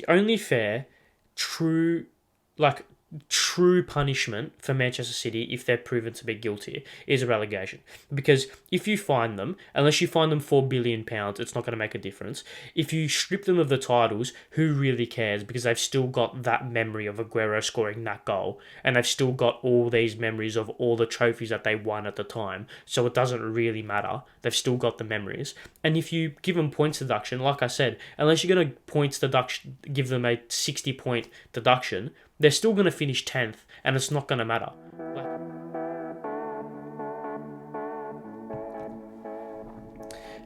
The only fair, true, like true punishment for Manchester City if they're proven to be guilty is a relegation. Because if you fine them, unless you fine them £4 billion, it's not going to make a difference. If you strip them of the titles, who really cares? Because they've still got that memory of Aguero scoring that goal, and they've still got all these memories of all the trophies that they won at the time. So it doesn't really matter. They've still got the memories. And if you give them points deduction, like I said, unless you're going to points deduction, give them a 60-point deduction, they're still going to finish 10th, and it's not going to matter.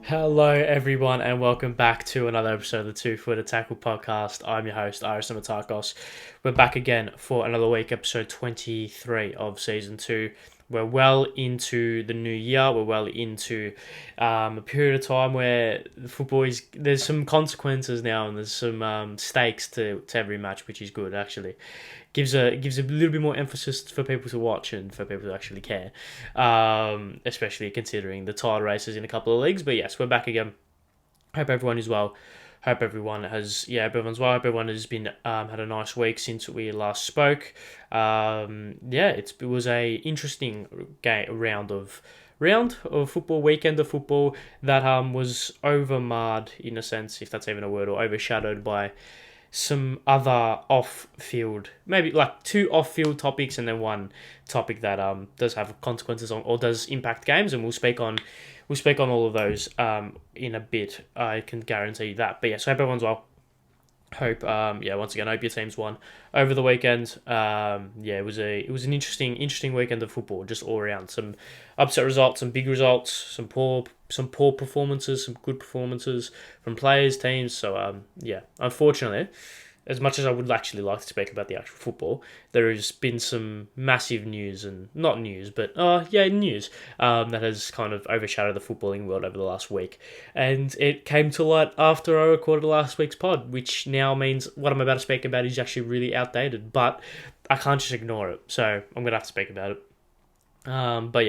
Hello, everyone, and welcome back to another episode of the Two Footed Tackle podcast. I'm your host, Ari Stamatakos. We're back again for another week, episode 23 of season 2. We're well into the new year. We're well into a period of time where there's some consequences now, and there's some stakes to every match, which is good, actually. Gives a little bit more emphasis for people to watch and for people to actually care, especially considering the title races in a couple of leagues. But yes, we're back again. Hope everyone is well. Hope everyone everyone's well. Hope everyone has been had a nice week since we last spoke. It was a interesting round of football, weekend of football that was overmarred in a sense, if that's even a word, or overshadowed by some other off-field, maybe like two off-field topics and then one topic that does have consequences on or does impact games, and we'll speak on all of those in a bit. I can guarantee you that. But yes, I hope everyone's well. Hope once again, hope your teams won over the weekend. It was an interesting weekend of football, just all around. Some upset results, some big results, some poor performances, some good performances from players, teams. So unfortunately, as much as I would actually like to speak about the actual football, there has been some massive news, and not news, but news that has kind of overshadowed the footballing world over the last week. And it came to light after I recorded last week's pod, which now means what I'm about to speak about is actually really outdated, but I can't just ignore it, so I'm going to have to speak about it.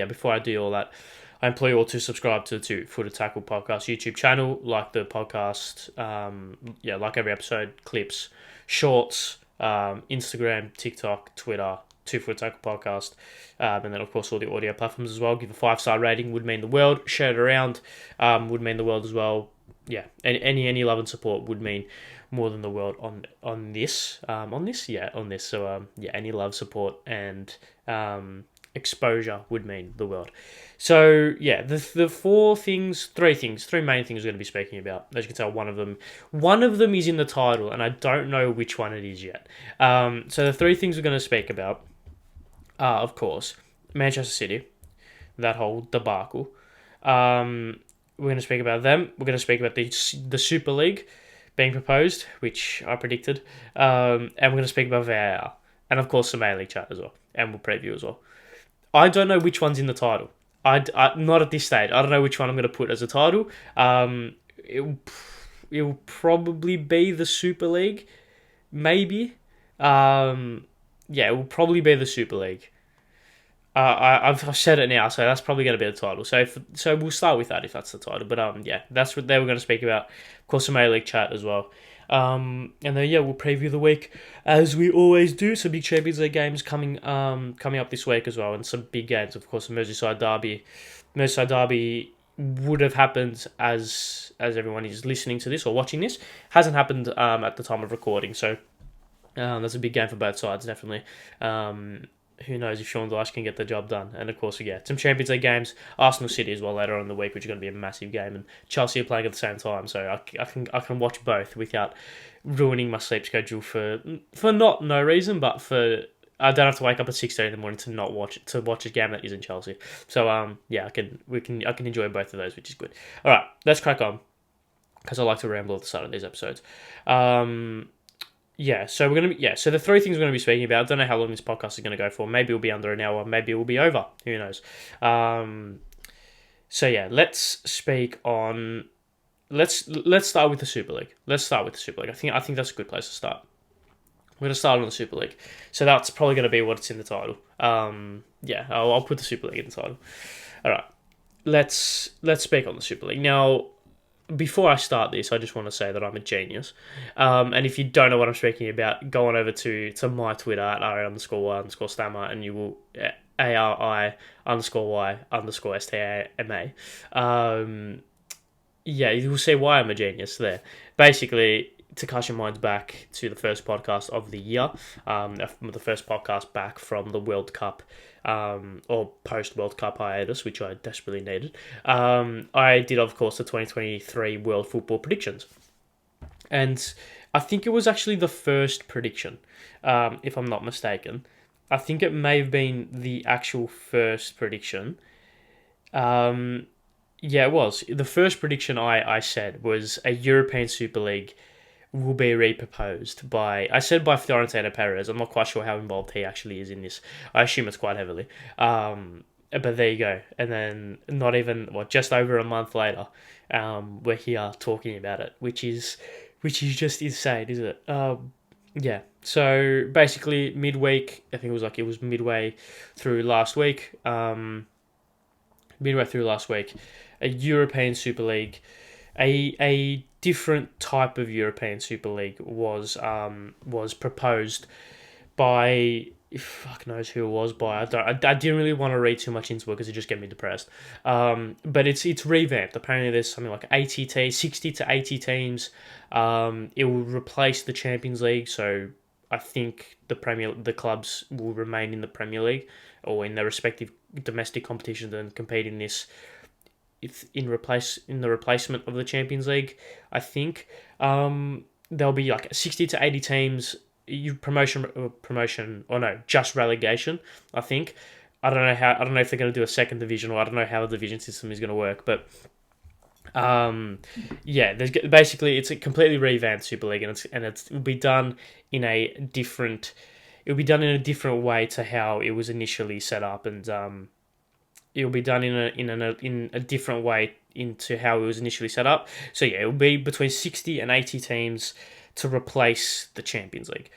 Before I do all that, I implore you all to subscribe to the Two Footed Tackle podcast YouTube channel, like the podcast, like every episode, clips, shorts, Instagram, TikTok, Twitter, Two Footed Tackle podcast, and then of course all the audio platforms as well. Give a 5-star rating, would mean the world. Share it around, would mean the world as well. Yeah, any love and support would mean more than the world on this. So any love, support, and exposure would mean the world. So yeah, the three main things we're going to be speaking about. As you can tell, one of them is in the title, and I don't know which one it is yet. So the three things we're going to speak about are, of course, Manchester City, that whole debacle. We're going to speak about them. We're going to speak about the Super League being proposed, which I predicted, and we're going to speak about VAR, and of course some A-League chat as well, and we'll preview as well. I don't know which one's in the title. I not at this stage. I don't know which one I'm going to put as a title. It'll probably be the Super League, maybe. It will probably be the Super League. I've said it now, so that's probably going to be the title. So we'll start with that if that's the title. But that's what they were going to speak about. Of course, some A-League chat as well. And then we'll preview the week as we always do. Some big Champions League games coming up this week as well, and some big games. Of course, the Merseyside Derby would have happened as everyone is listening to this or watching this. Hasn't happened at the time of recording, so that's a big game for both sides, definitely. Who knows if Sean Dyche can get the job done. And of course, some Champions League games, Arsenal City as well later on in the week, which is going to be a massive game, and Chelsea are playing at the same time, so I can watch both without ruining my sleep schedule for not no reason, but for I don't have to wake up at 6:30 in the morning to watch a game that isn't Chelsea. So I can enjoy both of those, which is good. All right, let's crack on, because I like to ramble at the start of these episodes. So the three things we're going to be speaking about. I don't know how long this podcast is going to go for. Maybe it'll be under an hour. Maybe it will be over. Who knows? Let's speak on. Let's start with the Super League. I think that's a good place to start. We're going to start on the Super League. So that's probably going to be what's in the title. I'll put the Super League in the title. All right. Let's speak on the Super League now. before I start this, I just want to say that I'm a genius. And if you don't know what I'm speaking about, go on over to my Twitter at Ari_Y_Stama, and you will ARI_Y_STAMA. Yeah, you will see why I'm a genius there. Basically, to cast your minds back to the first podcast of the year, the first podcast back from the World Cup, or post-World Cup hiatus, which I desperately needed. I did, of course, the 2023 World Football predictions. And I think it was actually the first prediction, if I'm not mistaken. I think it may have been the actual first prediction. Yeah, it was. The first prediction I said was a European Super League will be reproposed I said by Florentino Perez. I'm not quite sure how involved he actually is in this. I assume it's quite heavily. But there you go. And then not even, just over a month later, we're here talking about it, which is just insane, isn't it? Yeah. So basically, midweek, I think it was midway through last week. A European Super League, a different type of European Super League was proposed by, fuck knows who it was by. I didn't really want to read too much into it because it just get me depressed. But it's revamped. Apparently, there's something like 60 to 80 teams. It will replace the Champions League, so I think the clubs will remain in the Premier League or in their respective domestic competitions and compete in this. In the replacement of the Champions League, I think there'll be like 60 to 80 teams. Promotion or no, just relegation. I think. I don't know if they're going to do a second division, or I don't know how the division system is going to work. But yeah, it's a completely revamped Super League, and it will be done in a different. It'll be done in a different way to how it was initially set up, and it'll be done in a different way into how it was initially set up. So yeah, it will be between 60 and 80 teams to replace the Champions League.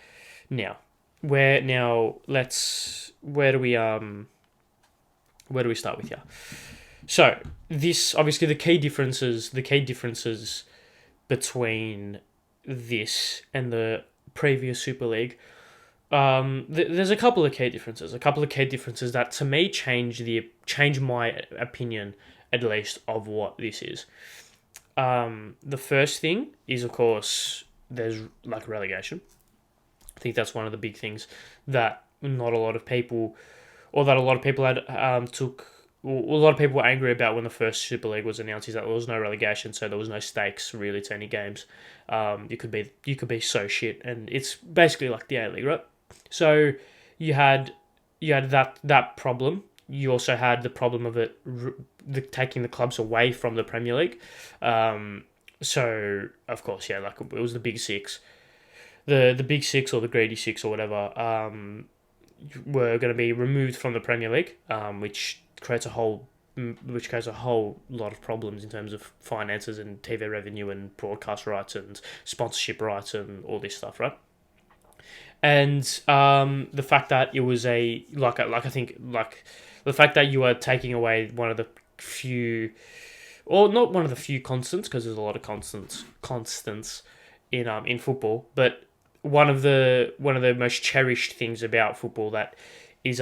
Now, where do we start with here? So this obviously the key differences between this and the previous Super League. There's a couple of key differences that to me change my opinion, at least, of what this is. The first thing is, of course, there's like relegation. I think that's one of the big things that not a lot of people, or that a lot of people had a lot of people were angry about when the first Super League was announced, is that there was no relegation, so there was no stakes really to any games. You could be so shit, and it's basically like the A-League, right? So you had that problem. You also had the problem of it taking the clubs away from the Premier League. So of course, yeah, like it was the Big Six, the Big Six or the Greedy Six or whatever, were going to be removed from the Premier League, which creates a whole lot of problems in terms of finances and TV revenue and broadcast rights and sponsorship rights and all this stuff, right? And the fact that it was the fact that you are taking away one of the few, or not one of the few constants, because there's a lot of constants in football, but one of the most cherished things about football that is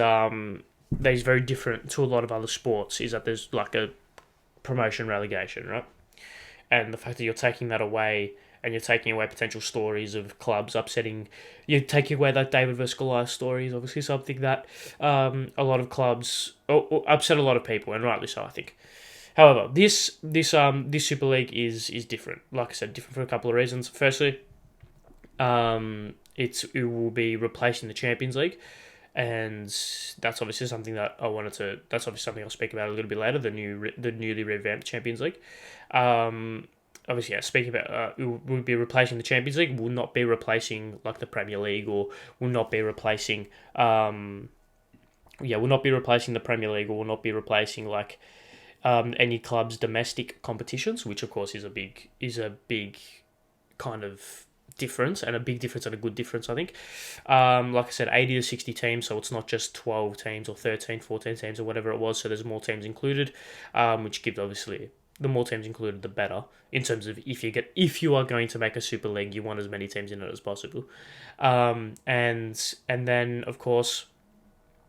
very different to a lot of other sports, is that there's like a promotion relegation, right? And the fact that you're taking that away, and you're taking away potential stories of clubs upsetting, you're taking away that David versus Goliath story is obviously something that a lot of clubs or upset a lot of people, and rightly so, I think. However, this Super League is different. Like I said, different for a couple of reasons. Firstly, it will be replacing the Champions League, and that's obviously something that that's obviously something I'll speak about a little bit later. The newly revamped Champions League. Obviously, yeah, speaking about, will be replacing the Champions League, will not be replacing like the Premier League, or will not be replacing, will not be replacing the Premier League, or will not be replacing like any club's domestic competitions, which of course is a big kind of difference, and a big difference and a good difference, I think. Like I said, 80 to 60 teams, so it's not just 12 teams or 13, 14 teams or whatever it was, so there's more teams included, which gives obviously the more teams included, the better. In terms of if you are going to make a Super League, you want as many teams in it as possible. And then of course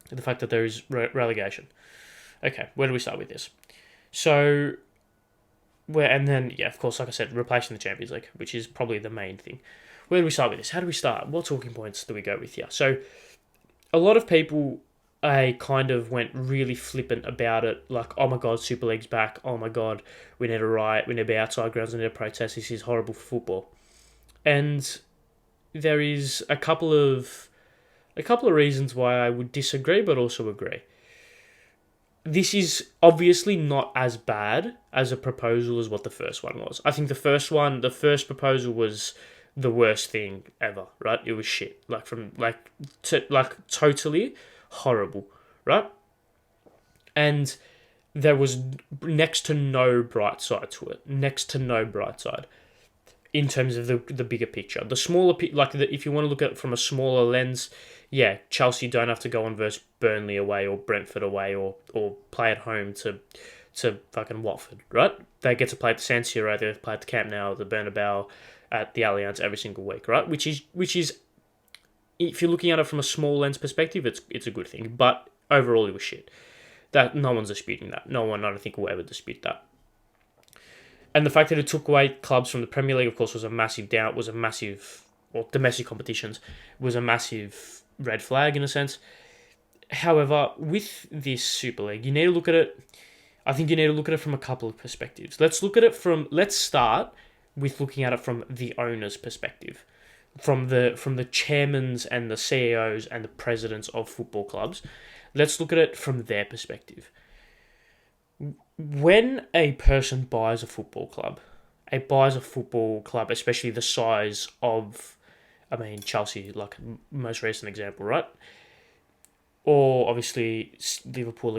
the fact that there is relegation. Okay, where do we start with this? So and then of course, like I said, replacing the Champions League, which is probably the main thing. Where do we start with this? How do we start? What talking points do we go with here? So a lot of people kind of went really flippant about it, like, oh my god, Super League's back, oh my god, we need a riot, we need to be outside grounds, we need to protest, this is horrible for football. And there is a couple of reasons why I would disagree, but also agree. This is obviously not as bad as a proposal as what the first one was. I think the first proposal was the worst thing ever, right? It was shit, totally horrible, right? And there was next to no bright side to it. Next to no bright side in terms of the bigger picture. The smaller, if you want to look at it from a smaller lens, Chelsea don't have to go on versus Burnley away or Brentford away or play at home to fucking Watford, right? They get to play at the San Siro, they play at the Camp Nou, the Bernabeu, at the Allianz every single week, right? Which is, if you're looking at it from a small lens perspective, it's a good thing. But overall, it was shit. That no one's disputing that. No one, I don't think, will ever dispute that. And the fact that it took away clubs from the Premier League, of course, was a massive or domestic competitions was a massive red flag in a sense. However, with this Super League, you need to look at it. I think you need to look at it from a couple of perspectives. Let's start with looking at it from the owner's perspective, from the chairmans and the CEOs and the presidents of football clubs. Let's look at it from their perspective. When a person buys a football club, especially the size of, Chelsea, like most recent example, right? Or obviously Liverpool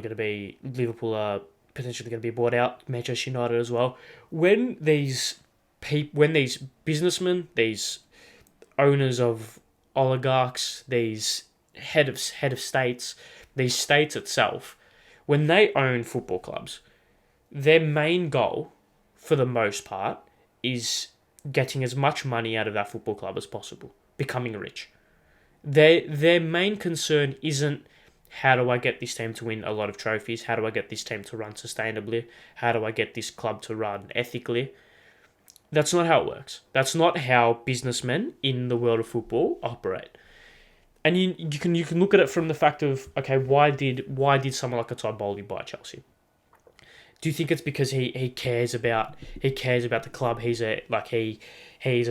are potentially going to be bought out. Manchester United as well. When these businessmen, these owners of oligarchs, these head of states, these states itself, when they own football clubs, their main goal, for the most part, is getting as much money out of that football club as possible, becoming rich. Their main concern isn't how do I get this team to win a lot of trophies, how do I get this team to run sustainably, how do I get this club to run ethically. That's not how it works. That's not how businessmen in the world of football operate. And you can look at it from the fact of, okay, why did someone like a Todd Bowley buy Chelsea? Do you think it's because he cares about the club? He's a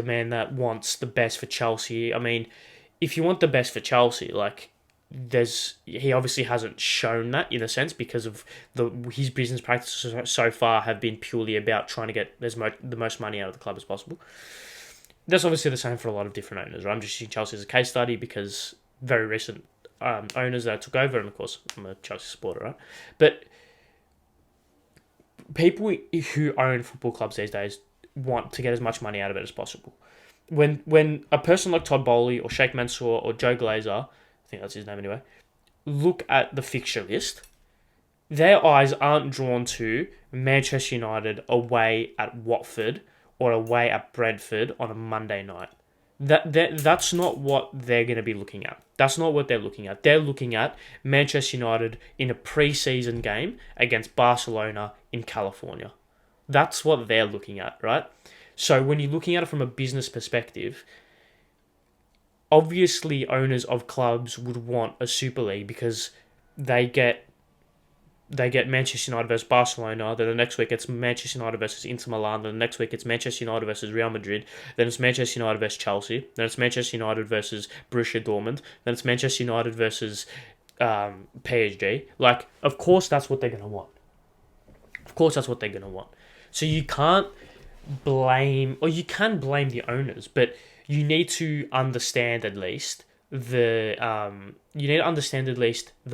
man that wants the best for Chelsea. I mean, if you want the best for Chelsea, he obviously hasn't shown that in a sense, because of his business practices so far have been purely about trying to get the most money out of the club as possible. That's obviously the same for a lot of different owners, right? I'm just using Chelsea as a case study because very recent owners that took over, and of course I'm a Chelsea supporter, right? But people who own football clubs these days want to get as much money out of it as possible. When a person like Todd Bowley or Sheikh Mansour or Joe Glazer, I think that's his name anyway, look at the fixture list, their eyes aren't drawn to Manchester United away at Watford or away at Brentford on a Monday night. That's not what they're going to be looking at. That's not what they're looking at. They're looking at Manchester United in a pre-season game against Barcelona in California. That's what they're looking at, right? So when you're looking at it from a business perspective, obviously owners of clubs would want a Super League because they get Manchester United versus Barcelona, then the next week it's Manchester United versus Inter Milan, then the next week it's Manchester United versus Real Madrid, then it's Manchester United versus Chelsea, then it's Manchester United versus Borussia Dortmund, then it's Manchester United versus PSG. Of course that's what they're going to want. Of course that's what they're going to want. So you can't blame, or you can blame the owners, but you need to understand at least the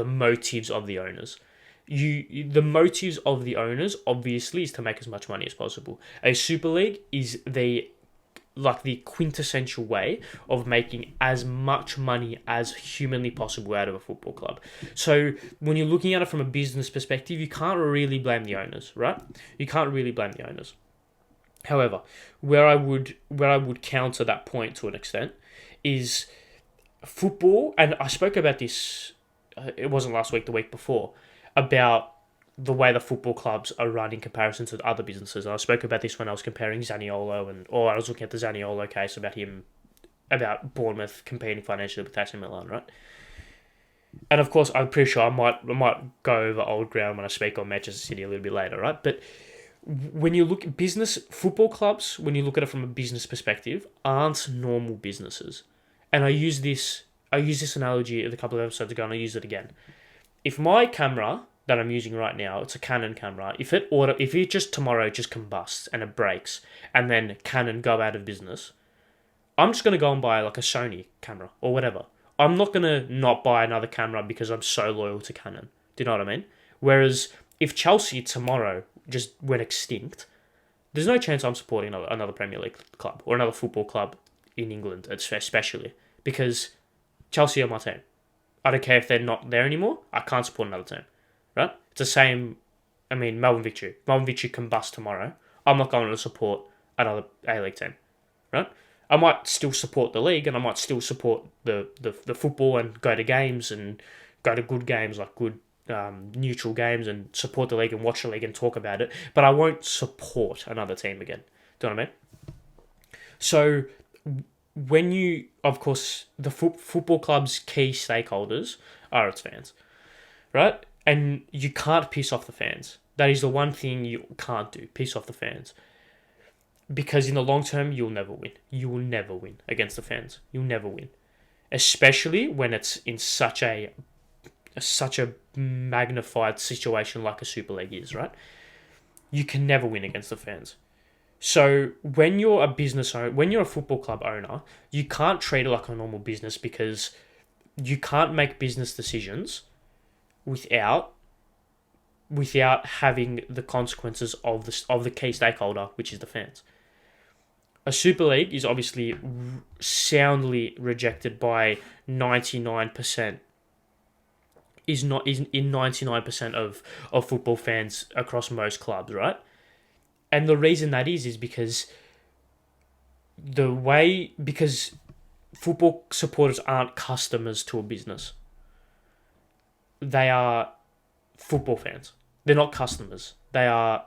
motives of the owners. The motives of the owners obviously is to make as much money as possible. A Super League is the like the quintessential way of making as much money as humanly possible out of a football club. So when you're looking at it from a business perspective, you can't really blame the owners, right? You can't really blame the owners. However, where I would counter that point to an extent is football, and I spoke about this, it wasn't last week, the week before, about the way the football clubs are run in comparison to other businesses. And I spoke about this when I was comparing Zaniolo, or I was looking at the Zaniolo case about Bournemouth competing financially with AC Milan, right? And of course, I'm pretty sure I might go over old ground when I speak on Manchester City a little bit later, right? But when you look at football clubs, when you look at it from a business perspective, aren't normal businesses. And I use this analogy a couple of episodes ago, and I use it again. If my camera that I'm using right now, it's a Canon camera, if it just tomorrow just combusts and it breaks, and then Canon go out of business, I'm just going to go and buy like a Sony camera or whatever. I'm not going to not buy another camera because I'm so loyal to Canon. Do you know what I mean? Whereas if Chelsea tomorrow just went extinct, there's no chance I'm supporting another Premier League club or another football club in England, especially, because Chelsea are my team. I don't care if they're not there anymore. I can't support another team, right? It's the same. I mean, Melbourne Victory combust tomorrow. I'm not going to support another A-League team, right? I might still support the league, and I might still support the football and go to games and go to good games, like good neutral games, and support the league and watch the league and talk about it. But I won't support another team again. Do you know what I mean? So when you, of course, the football club's key stakeholders are its fans, right? And you can't piss off the fans. That is the one thing you can't do, piss off the fans. Because in the long term, you'll never win. You will never win against the fans. You'll never win. Especially when it's in such a magnified situation like a Super League is, right? You can never win against the fans. So when you're a business owner, when you're a football club owner, you can't treat it like a normal business, because you can't make business decisions without having the consequences of the key stakeholder, which is the fans. A Super League is obviously soundly rejected by 99%. Is in 99% of football fans across most clubs, right? And the reason that is because football supporters aren't customers to a business. They are football fans. They're not customers. They are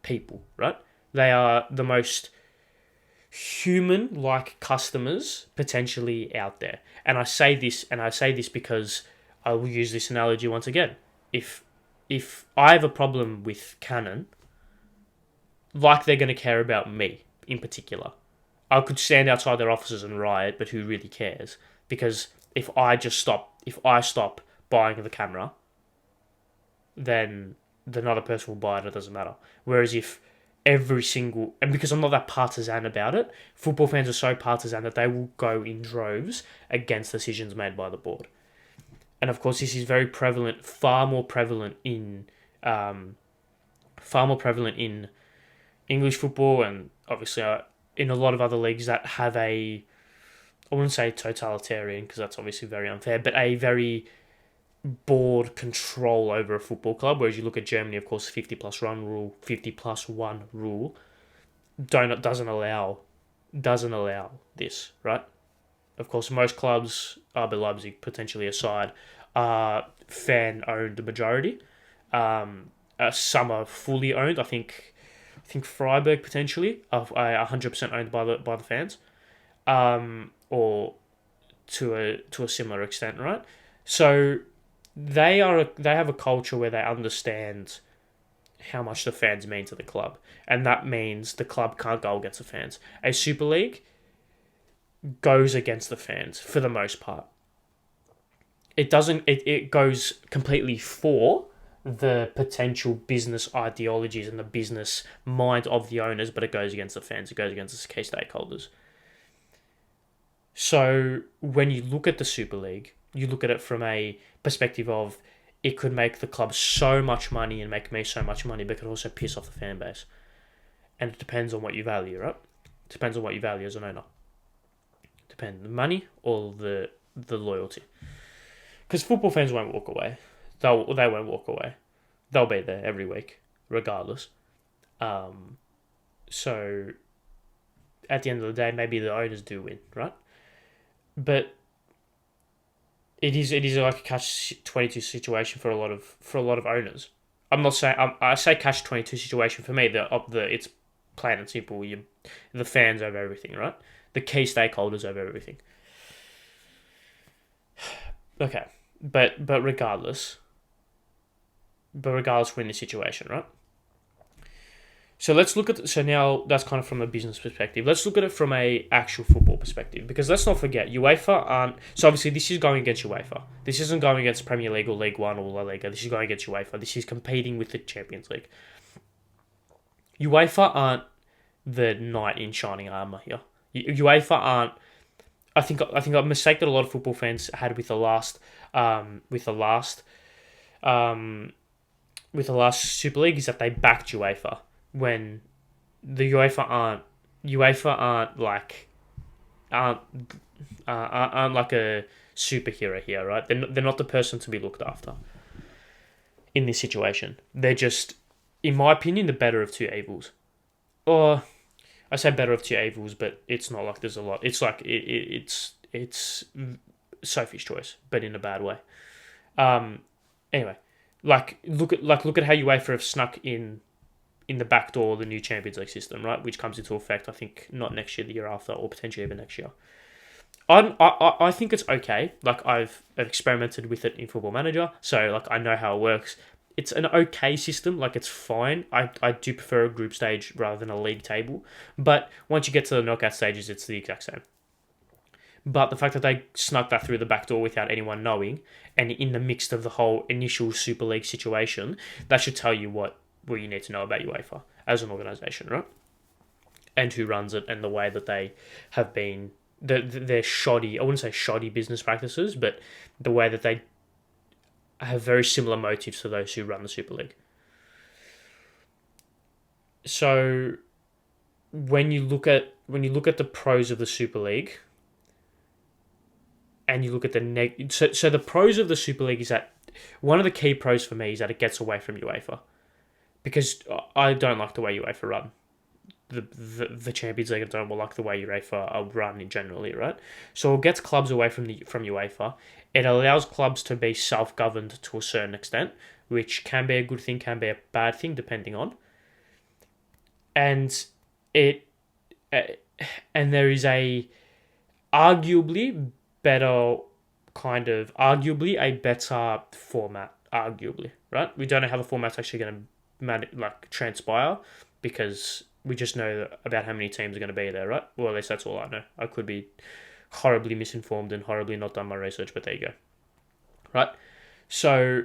people, right? They are the most human-like customers potentially out there. And I say this because I will use this analogy once again. If I have a problem with Canon, like they're going to care about me in particular, I could stand outside their offices and riot, but who really cares? Because if I stop buying the camera, then another person will buy it. It doesn't matter. Whereas if and because I'm not that partisan about it, football fans are so partisan that they will go in droves against decisions made by the board. And of course, this is very prevalent, far more prevalent in English football, and obviously in a lot of other leagues that have I wouldn't say totalitarian, because that's obviously very unfair, but a very board control over a football club. Whereas you look at Germany, of course, 50 plus 1 rule doesn't allow this, right? Of course, most clubs, RB Leipzig potentially aside, are fan-owned majority. Some are fully owned. I think Freiburg potentially are 100% owned by the fans, or to a similar extent, right? So they have a culture where they understand how much the fans mean to the club, and that means the club can't go against the fans. A Super League goes against the fans for the most part. It doesn't. It goes completely for the potential business ideologies and the business mind of the owners, but it goes against the fans. It goes against the key stakeholders. So when you look at the Super League, you look at it from a perspective of it could make the club so much money and make me so much money, but it could also piss off the fan base. And it depends on what you value, right? Depends on what you value as an owner. Depends the money or the loyalty. Because football fans won't walk away. They won't walk away. They'll be there every week, regardless. So at the end of the day, maybe the owners do win, right? But it is like a catch-22 situation for a lot of owners. I'm not saying I say catch-22 situation for me. It's plain and simple. The fans over everything, right? The key stakeholders over everything. Okay, but regardless, we're in this situation, right? So let's look at so now that's kind of from a business perspective. Let's look at it from a actual football perspective, because let's not forget UEFA aren't. So obviously this is going against UEFA. This isn't going against Premier League or League One or La Liga. This is going against UEFA. This is competing with the Champions League. UEFA aren't the knight in shining armor here. UEFA aren't. I think a mistake that a lot of football fans had with the last Super League is that they backed UEFA when the UEFA aren't like a superhero here, right? They're not the person to be looked after in this situation. They're just, in my opinion, the better of two evils. Or I say better of two evils, but it's not like there's a lot. It's like it's Sophie's Choice, but in a bad way. Anyway, look at how UEFA have snuck in the back door the new Champions League system, right? Which comes into effect, I think, not next year, the year after, or potentially even next year. I think it's okay. Like, I've experimented with it in Football Manager, so like I know how it works. It's an okay system, like it's fine. I do prefer a group stage rather than a league table, but once you get to the knockout stages, it's the exact same. But the fact that they snuck that through the back door without anyone knowing, and in the midst of the whole initial Super League situation, that should tell you what you need to know about UEFA as an organisation, right? And who runs it, and the way that they have been, their shoddy, I wouldn't say shoddy business practices, but the way that they have very similar motives to those who run the Super League. So when you look at the pros of the Super League, and you look at so the pros of the Super League is that one of the key pros for me is that it gets away from UEFA, because I don't like the way UEFA run the Champions League. I don't like the way UEFA are run generally, right? So it gets clubs away from UEFA. It allows clubs to be self-governed to a certain extent, which can be a good thing, can be a bad thing, depending on. And there is a arguably a better format, arguably, right? We don't know how the format's actually going to transpire, because we just know about how many teams are going to be there, right? Well, at least that's all I know. I could be horribly misinformed and horribly not done my research, but there you go. Right? So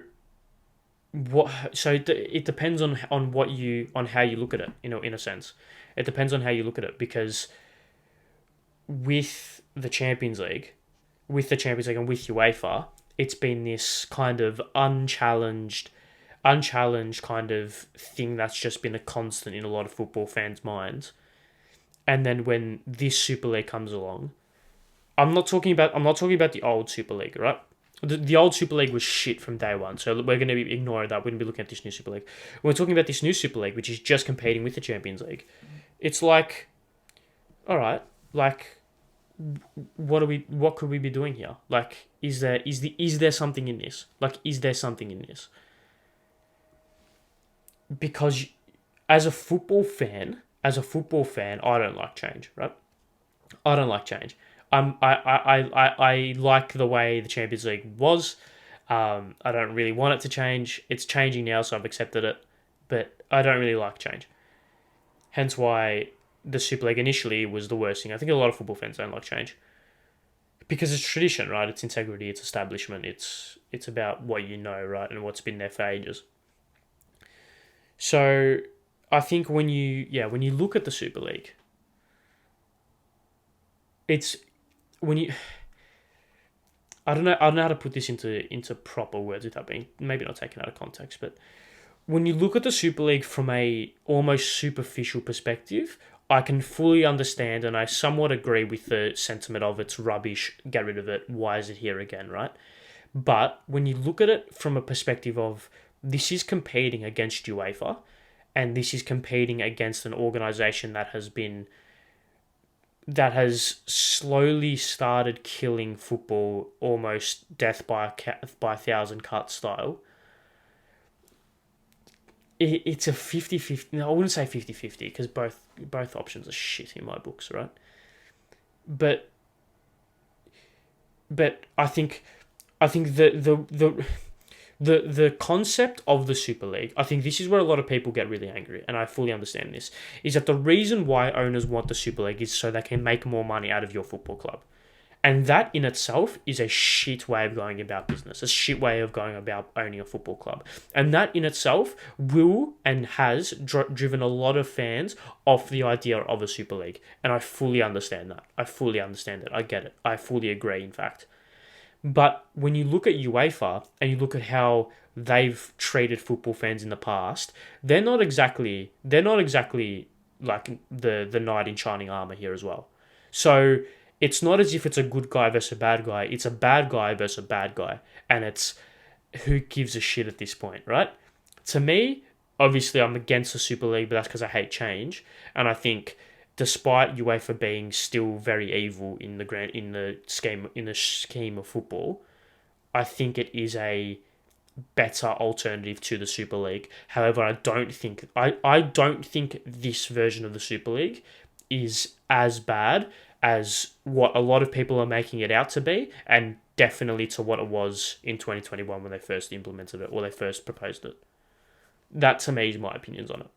it depends on how you look at it, in a sense. It depends on how you look at it, because with the Champions League and with UEFA, it's been this kind of unchallenged kind of thing that's just been a constant in a lot of football fans' minds. And then when this Super League comes along, I'm not talking about the old Super League, right? The old Super League was shit from day one, so we're going to be ignoring that. We're going to be looking at this new Super League. We're talking about this new Super League, which is just competing with the Champions League. It's like, all right, like, what could we be doing here? Like, is there something in this? Like, is there something in this? Because as a football fan, I don't like change, right? I don't like change. I like the way the Champions League was. I don't really want it to change. It's changing now, so I've accepted it. But I don't really like change. Hence why the Super League initially was the worst thing. I think a lot of football fans don't like change, because it's tradition, right? It's integrity, it's establishment, it's about what you know, right, and what's been there for ages. So I think when you look at the Super League, it's when you, I don't know how to put this into proper words without being maybe not taken out of context, but when you look at the Super League from a almost superficial perspective, I can fully understand and I somewhat agree with the sentiment of it's rubbish, get rid of it, why is it here again, right? But when you look at it from a perspective of this is competing against UEFA and this is competing against an organisation that has slowly started killing football almost death by a thousand cut style. It's a 50-50. No, I wouldn't say 50-50 because both options are shit in my books, right? But I think the concept of the Super League, I think this is where a lot of people get really angry, and I fully understand this, is that the reason why owners want the Super League is so they can make more money out of your football club. And that in itself is a shit way of going about business, a shit way of going about owning a football club. And that in itself will and has driven a lot of fans off the idea of a Super League. And I fully understand that. I fully understand it. I get it. I fully agree, in fact. But when you look at UEFA and you look at how they've treated football fans in the past, they're not exactly like the knight in shining armor here as well. So it's not as if it's a good guy versus a bad guy. It's a bad guy versus a bad guy. And it's who gives a shit at this point, right? To me, obviously I'm against the Super League, but that's because I hate change. And I think despite UEFA being still very evil in the scheme of football, I think it is a better alternative to the Super League. However, I don't think this version of the Super League is as bad as what a lot of people are making it out to be, and definitely to what it was in 2021 when they first implemented it or they first proposed it. That to me is my opinions on it.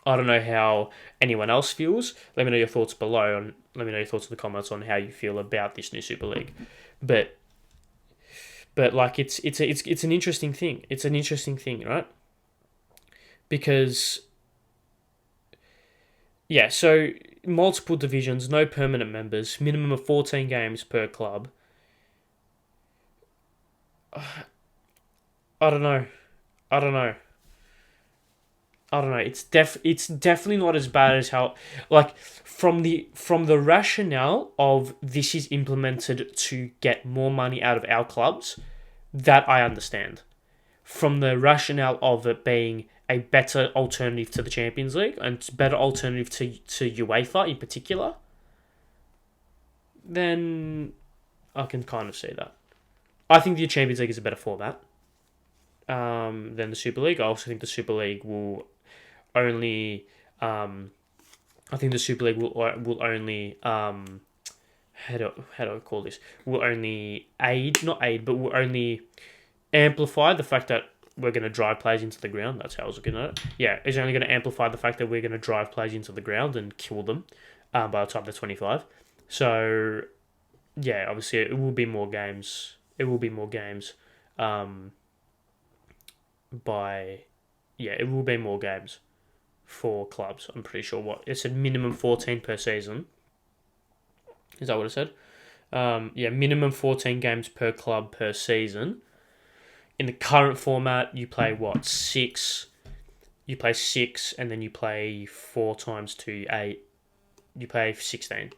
I don't know how anyone else feels. Let me know your thoughts below, and let me know your thoughts in the comments on how you feel about this new Super League. But like it's an interesting thing. It's an interesting thing, right? Because yeah, so multiple divisions, no permanent members, minimum of 14 games per club. I don't know. I don't know. I don't know. It's definitely not as bad as how, like, from the rationale of this is implemented to get more money out of our clubs, that I understand. From the rationale of it being a better alternative to the Champions League and better alternative to UEFA in particular, then I can kind of see that. I think the Champions League is a better format than the Super League. I also think the Super League will only I think the Super League will only how do I call this? Will only will only amplify the fact that we're going to drive players into the ground. That's how I was looking at it. Yeah, it's only going to amplify the fact that we're going to drive players into the ground and kill them by the time they're 25. So yeah, obviously it will be more games. It will be more games. It will be more games for clubs. I'm pretty sure it said minimum 14 per season. Is that what it said? Minimum 14 games per club per season. In the current format, you play what? 6. You play 6, and then you play 4 times 2, 8. You play 16.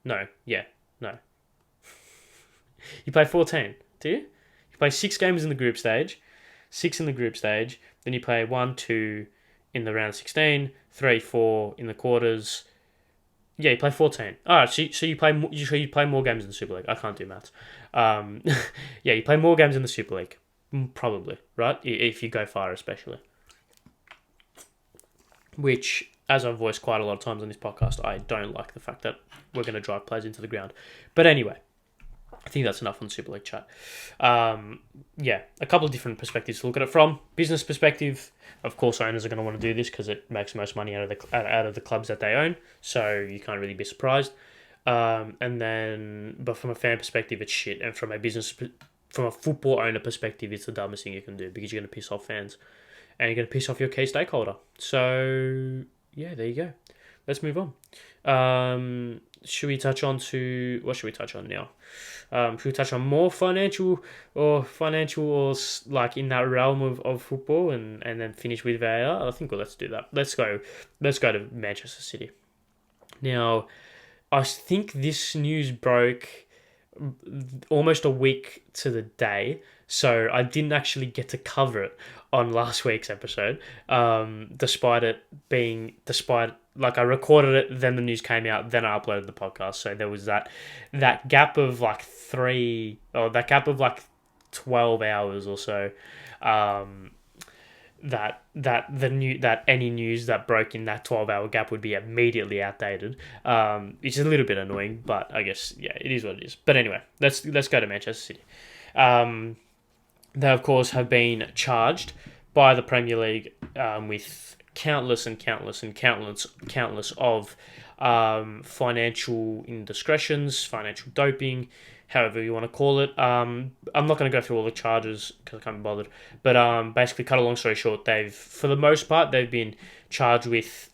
No. You play 14, do you? You play 6 games in the group stage, 6 in the group stage, then you play 1, 2 in the round of 16, 3, 4 in the quarters. Yeah, you play 14. All right, so you play more games in the Super League. I can't do maths. You play more games in the Super League, probably, right? If you go far, especially. Which, as I've voiced quite a lot of times on this podcast, I don't like the fact that we're going to drive players into the ground. But anyway, I think that's enough on the Super League chat. A couple of different perspectives to look at it from. Business perspective, of course, owners are going to want to do this because it makes the most money out of the clubs that they own. So you can't really be surprised. But from a fan perspective, it's shit. And from a football owner perspective, it's the dumbest thing you can do because you're going to piss off fans and you're going to piss off your key stakeholder. So yeah, there you go. Let's move on. should we touch on to what should we touch on now? Should we touch on more financial or like in that realm of football and then finish with VAR? I think let's do that. Let's go to Manchester City. Now, I think this news broke almost a week to the day, so I didn't actually get to cover it on last week's episode, despite like I recorded it, then the news came out, then I uploaded the podcast. So there was that gap of like 12 hours or so, that any news that broke in that 12-hour gap would be immediately outdated, which is a little bit annoying, but I guess it is what it is. But anyway, let's go to Manchester City. They of course have been charged by the Premier League with countless of financial indiscretions, financial doping, however you want to call it. I'm not going to go through all the charges because I can't be bothered. But basically, cut a long story short, for the most part, they've been charged with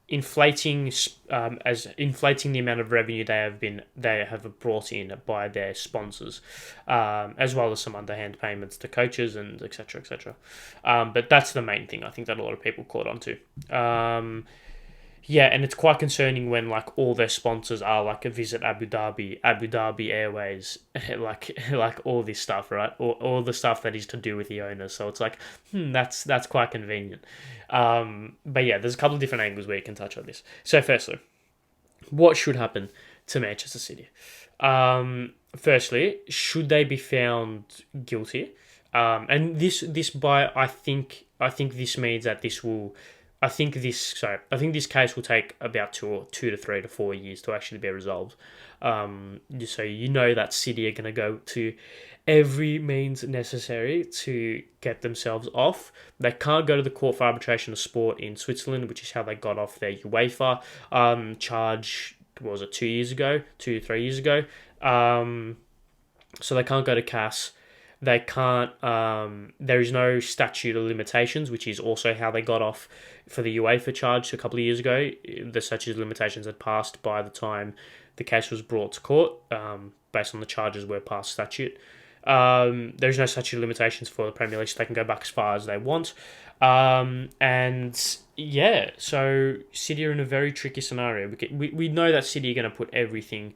inflating the amount of revenue they have brought in by their sponsors, as well as some underhand payments to coaches and etc. But that's the main thing I think that a lot of people caught on to. And it's quite concerning when like all their sponsors are like a Visit Abu Dhabi Airways, like all this stuff, right? All the stuff that is to do with the owners. So it's like, that's quite convenient. But yeah, there's a couple of different angles where you can touch on this. So firstly, what should happen to Manchester City? Firstly, should they be found guilty? And this I think this means that I think this case will take about 2 to 3 to 4 years to actually be resolved. So that City are going to go to every means necessary to get themselves off. They can't go to the Court for Arbitration of Sport in Switzerland, which is how they got off their UEFA charge. What was it, 2 to 3 years ago? So they can't go to CAS. They can't. There is no statute of limitations, which is also how they got off for the UEFA charge a couple of years ago. The statute of limitations had passed by the time the case was brought to court, based on the charges were past statute. There's no statute of limitations for the Premier League, so they can go back as far as they want. So City are in a very tricky scenario. We know that City are going to put everything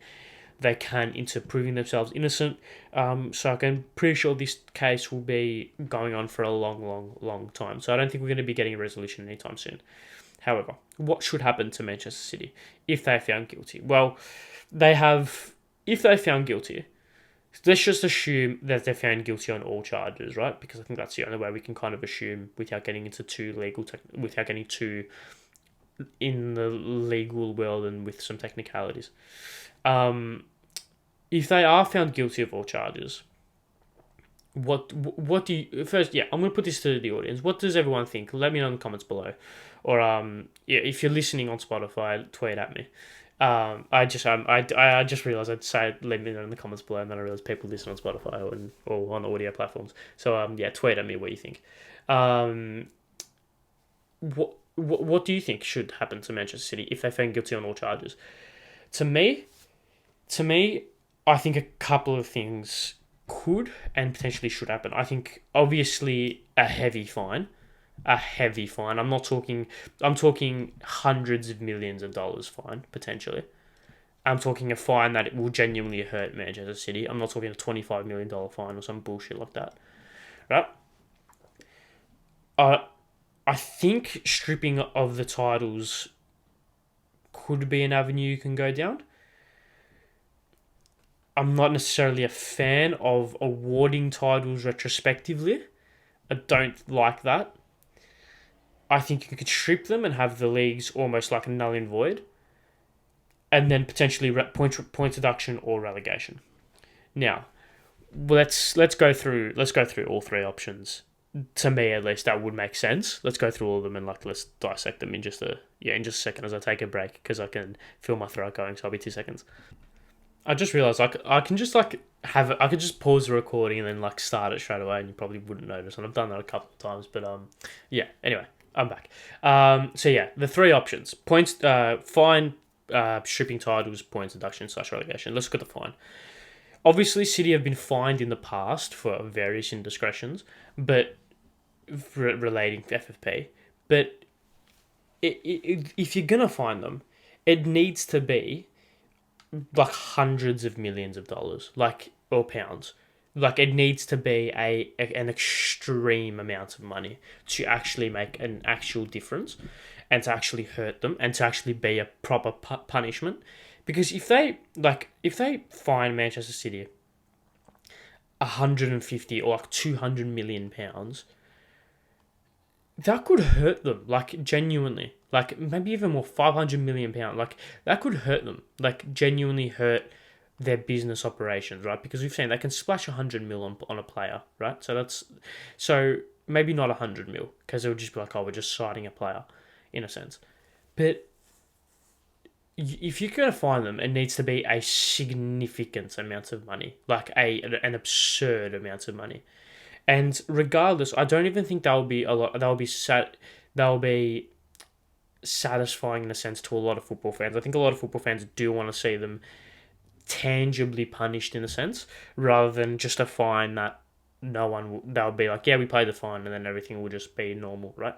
they can into proving themselves innocent. So I'm pretty sure this case will be going on for a long time. So I don't think we're going to be getting a resolution anytime soon. However, what should happen to Manchester City if they're found guilty? Well, if they're found guilty, let's just assume that they're found guilty on all charges, right? Because I think that's the only way we can kind of assume without getting into without getting too in the legal world and with some technicalities. If they are found guilty of all charges, what do you first? Yeah, I'm gonna put this to the audience. What does everyone think? Let me know in the comments below, or if you're listening on Spotify, tweet at me. I just realized I'd say let me know in the comments below, and then I realized people listen on Spotify or on audio platforms. So tweet at me what you think. What do you think should happen to Manchester City if they're found guilty on all charges? To me, I think a couple of things could and potentially should happen. I think obviously a heavy fine. I'm talking hundreds of millions of dollars fine, potentially. I'm talking a fine that it will genuinely hurt Manchester City. I'm not talking a $25 million fine or some bullshit like that. Right? I think stripping of the titles could be an avenue you can go down. I'm not necessarily a fan of awarding titles retrospectively. I don't like that. I think you could strip them and have the leagues almost like a null and void, and then potentially point deduction or relegation. Now, let's go through all three options. To me, at least, that would make sense. Let's go through all of them and let's dissect them in just a second as I take a break because I can feel my throat going. So I'll be 2 seconds. I just realised I can just I could just pause the recording and then start it straight away, and you probably wouldn't notice. And I've done that a couple of times, but anyway, I'm back. So yeah, the three options: points, fine, stripping titles, points deduction / relegation. Let's look at the fine. Obviously, City have been fined in the past for various indiscretions, but relating to FFP. But if you're gonna fine them, it needs to be like hundreds of millions of dollars, like or pounds. Like it needs to be an extreme amount of money to actually make an actual difference, and to actually hurt them, and to actually be a proper punishment. Because if they fine Manchester City 150 or like 200 million pounds, that could hurt them, like genuinely, like maybe even more, 500 million pounds, like that could hurt them, like genuinely hurt their business operations, right? Because we've seen they can splash 100 mil on a player, right? So maybe not 100 mil, because it would just be like, oh, we're just citing a player, in a sense. But if you're going to find them, it needs to be a significant amount of money, like an absurd amount of money. And regardless, I don't even think that will be a lot. They'll be satisfying in a sense to a lot of football fans. I think a lot of football fans do want to see them tangibly punished in a sense, rather than just a fine that they'll be like, yeah, we paid the fine, and then everything will just be normal, right?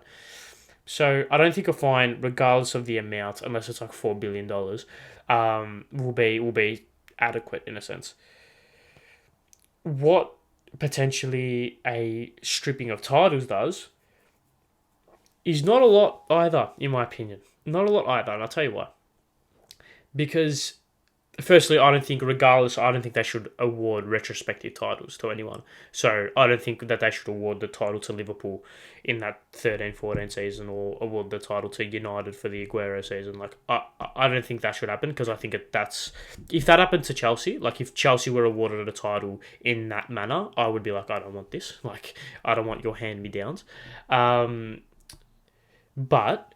So I don't think a fine, regardless of the amount, unless it's like $4 billion, will be adequate in a sense. What potentially a stripping of titles does is not a lot either, in my opinion. Not a lot either, and I'll tell you why. Because firstly, I don't think they should award retrospective titles to anyone. So I don't think that they should award the title to Liverpool in that 13-14 season, or award the title to United for the Aguero season. Like, I don't think that should happen, because I think if that happened to Chelsea, like if Chelsea were awarded a title in that manner, I would be like, I don't want this. Like, I don't want your hand-me-downs. But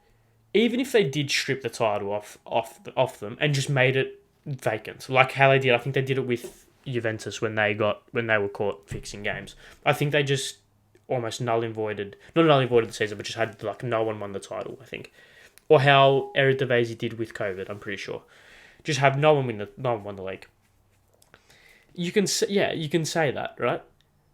even if they did strip the title off them and just made it vacant, like how they did. I think they did it with Juventus when they were caught fixing games. I think they just almost not null and voided the season, but just had like no one won the title, I think. Or how Eredivisie did with COVID, I'm pretty sure. Just have no one won the league. You can say that, right?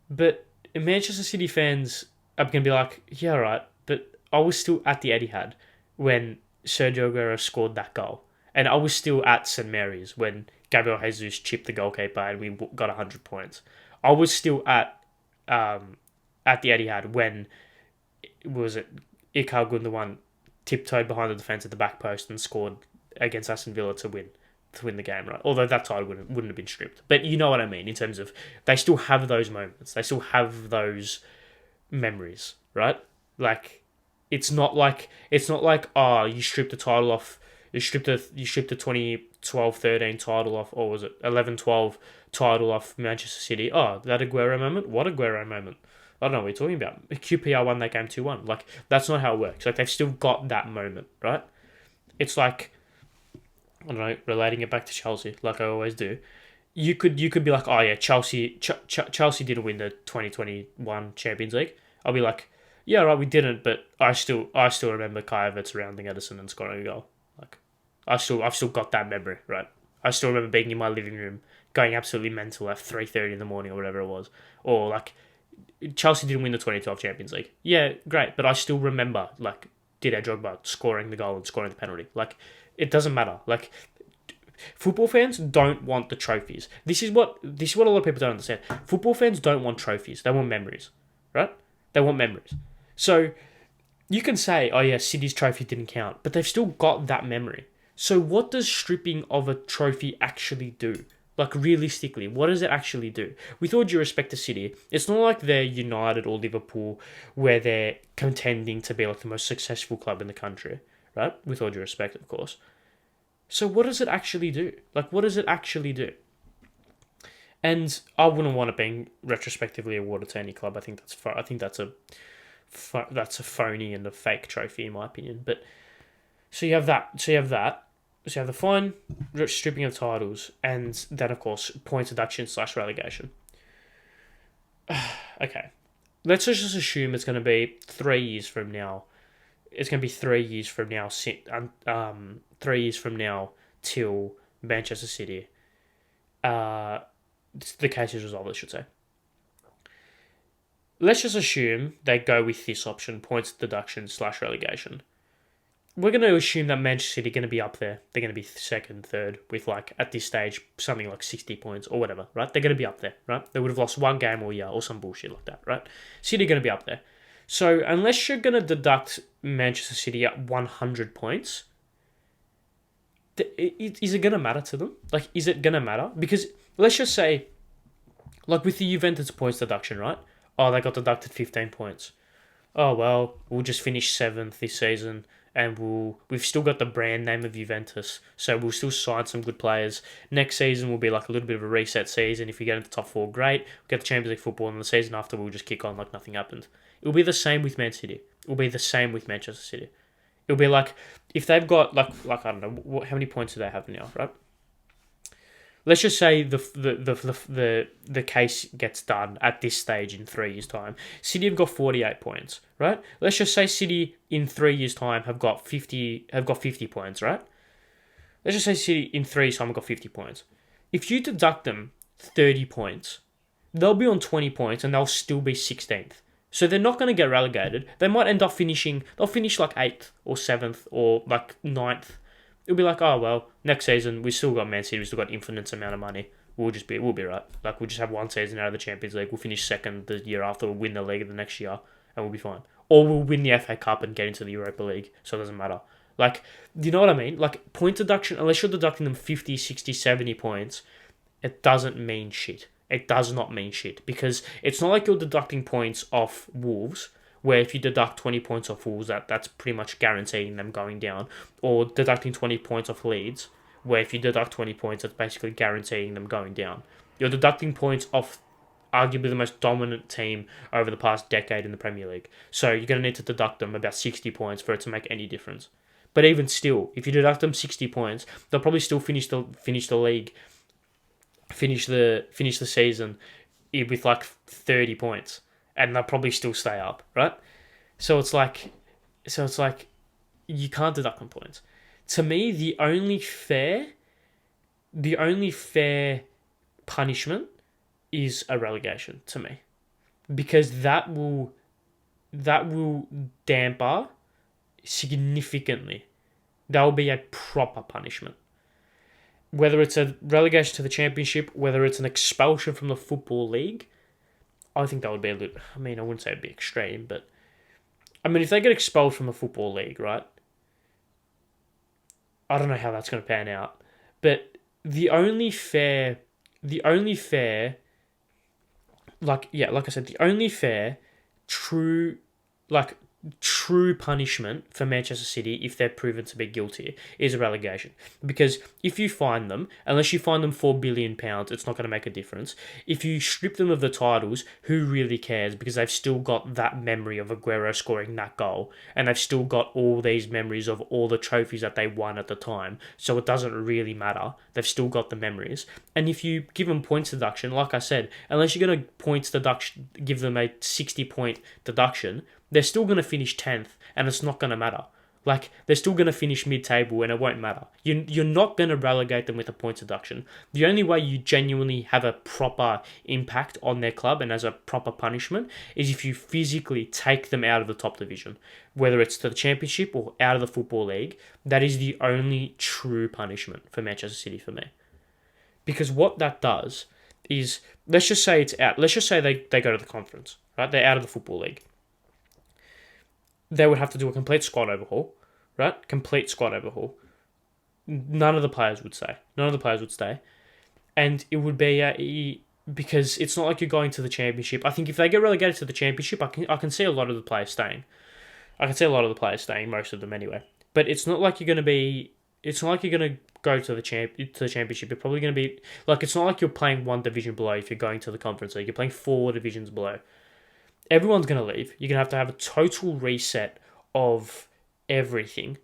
But Manchester City fans are going to be like, yeah, right, but I was still at the Etihad when Sergio Aguero scored that goal. And I was still at St. Mary's when Gabriel Jesus chipped the goalkeeper and we got 100 points. I was still at the Etihad when, Ilkay Gundogan tiptoed behind the defence at the back post and scored against Aston Villa to win the game, right? Although that title wouldn't have been stripped. But you know what I mean, in terms of they still have those moments. They still have those memories, right? Like, it's not like you stripped the title off. You stripped the 2012-13 title off, or was it 11-12 title off Manchester City? Oh, that Aguero moment? What Aguero moment? I don't know what you're talking about. QPR won that game 2-1. Like, that's not how it works. Like, they've still got that moment, right? It's like, I don't know, relating it back to Chelsea, like I always do. You could be like, oh yeah, Chelsea didn't win the 2021 Champions League. I'll be like, yeah, right, we didn't, but I still remember Kai Havertz rounding Edison and scoring a goal. Like, I've still got that memory, right? I still remember being in my living room, going absolutely mental at 3:30 in the morning or whatever it was. Or like, Chelsea didn't win the 2012 Champions League. Yeah, great, but I still remember like Didier Drogba scoring the goal and scoring the penalty. Like, it doesn't matter. Like, football fans don't want the trophies. This is what a lot of people don't understand. Football fans don't want trophies. They want memories, right? They want memories. So you can say, oh yeah, City's trophy didn't count, but they've still got that memory. So what does stripping of a trophy actually do? Like, realistically, what does it actually do? With all due respect to City, it's not like they're United or Liverpool where they're contending to be like the most successful club in the country, right? With all due respect, of course. So what does it actually do? Like, what does it actually do? And I wouldn't want it being retrospectively awarded to any club. I think that's a phony and a fake trophy, in my opinion. But so you have that. So you have the fine, stripping of titles, and then of course points deduction / relegation. Okay, let's just assume it's going to be 3 years from now. it's going to be 3 years from now. 3 years from now till Manchester City. The case is resolved, I should say. Let's just assume they go with this option: points deduction / relegation. We're going to assume that Manchester City are going to be up there. They're going to be second, third, with at this stage, something like 60 points or whatever, right? They're going to be up there, right? They would have lost one game all year or some bullshit like that, right? City are going to be up there. So unless you're going to deduct Manchester City at 100 points, is it going to matter to them? Is it going to matter? Because let's just say, with the Juventus points deduction, right? Oh, they got deducted 15 points. Oh, well, we'll just finish 7th this season, and we've still got the brand name of Juventus, so we'll still sign some good players. Next season will be a little bit of a reset season. If we get into top 4, great. We'll get the Champions League football, and the season after we'll just kick on like nothing happened. It'll be the same with Man City. It'll be the same with Manchester City. It'll be if they've got I don't know how many points do they have now, right? Let's just say the case gets done at this stage in 3 years' time. City have got 48 points, right? Let's just say City in 3 years' time have got 50 points, right? Let's just say City in 3 years' time have got 50 points. If you deduct them 30 points, they'll be on 20 points and they'll still be 16th. So they're not going to get relegated. They might end up finishing 8th or 7th or 9th. It'll be oh well, next season we still got Man City, we still got infinite amount of money. We'll be right. We'll just have one season out of the Champions League. We'll finish second the year after. We'll win the league the next year, and we'll be fine. Or we'll win the FA Cup and get into the Europa League. So it doesn't matter. Do you know what I mean? Point deduction, unless you're deducting them 50, 60, 70 points, it doesn't mean shit. It does not mean shit because it's not like you're deducting points off Wolves, where if you deduct 20 points off Wolves, that's pretty much guaranteeing them going down, or deducting 20 points off Leeds, where if you deduct 20 points, that's basically guaranteeing them going down. You're deducting points off arguably the most dominant team over the past decade in the Premier League. So you're going to need to deduct them about 60 points for it to make any difference. But even still, if you deduct them 60 points, they'll probably still finish the league, finish the season with 30 points. And they'll probably still stay up, right? So it's you can't deduct them points. To me, the only fair punishment is a relegation to me, because that will damper significantly. That will be a proper punishment. Whether it's a relegation to the Championship, whether it's an expulsion from the Football League, I think that would be a little... I wouldn't say it'd be extreme, but... if they get expelled from the Football League, right? I don't know how that's going to pan out. But the only fair... like I said, the only fair, true punishment for Manchester City, if they're proven to be guilty, is a relegation. Because if you fine them, unless you fine them £4 billion, it's not going to make a difference. If you strip them of the titles, who really cares? Because they've still got that memory of Aguero scoring that goal, and they've still got all these memories of all the trophies that they won at the time. So it doesn't really matter. They've still got the memories. And if you give them points deduction, like I said, unless you're going to give them a 60-point deduction, they're still going to finish 10th, and it's not going to matter. They're still going to finish mid-table, and it won't matter. You're not going to relegate them with a points deduction. The only way you genuinely have a proper impact on their club and as a proper punishment is if you physically take them out of the top division, whether it's to the Championship or out of the Football League. That is the only true punishment for Manchester City for me. Because what that does is, let's just say it's out. Let's just say they go to the conference, right? They're out of the Football League. They would have to do a complete squad overhaul, right? Complete squad overhaul. None of the players would stay. And it would be because it's not like you're going to the Championship. I think if they get relegated to the Championship, I can see a lot of the players staying. Most of them anyway. But it's not like you're going to be... It's not like you're going to go to the Championship. You're probably going to be... it's not like you're playing one division below if you're going to the Conference League. You're playing 4 divisions below. Everyone's going to leave. You're going to have a total reset of everything.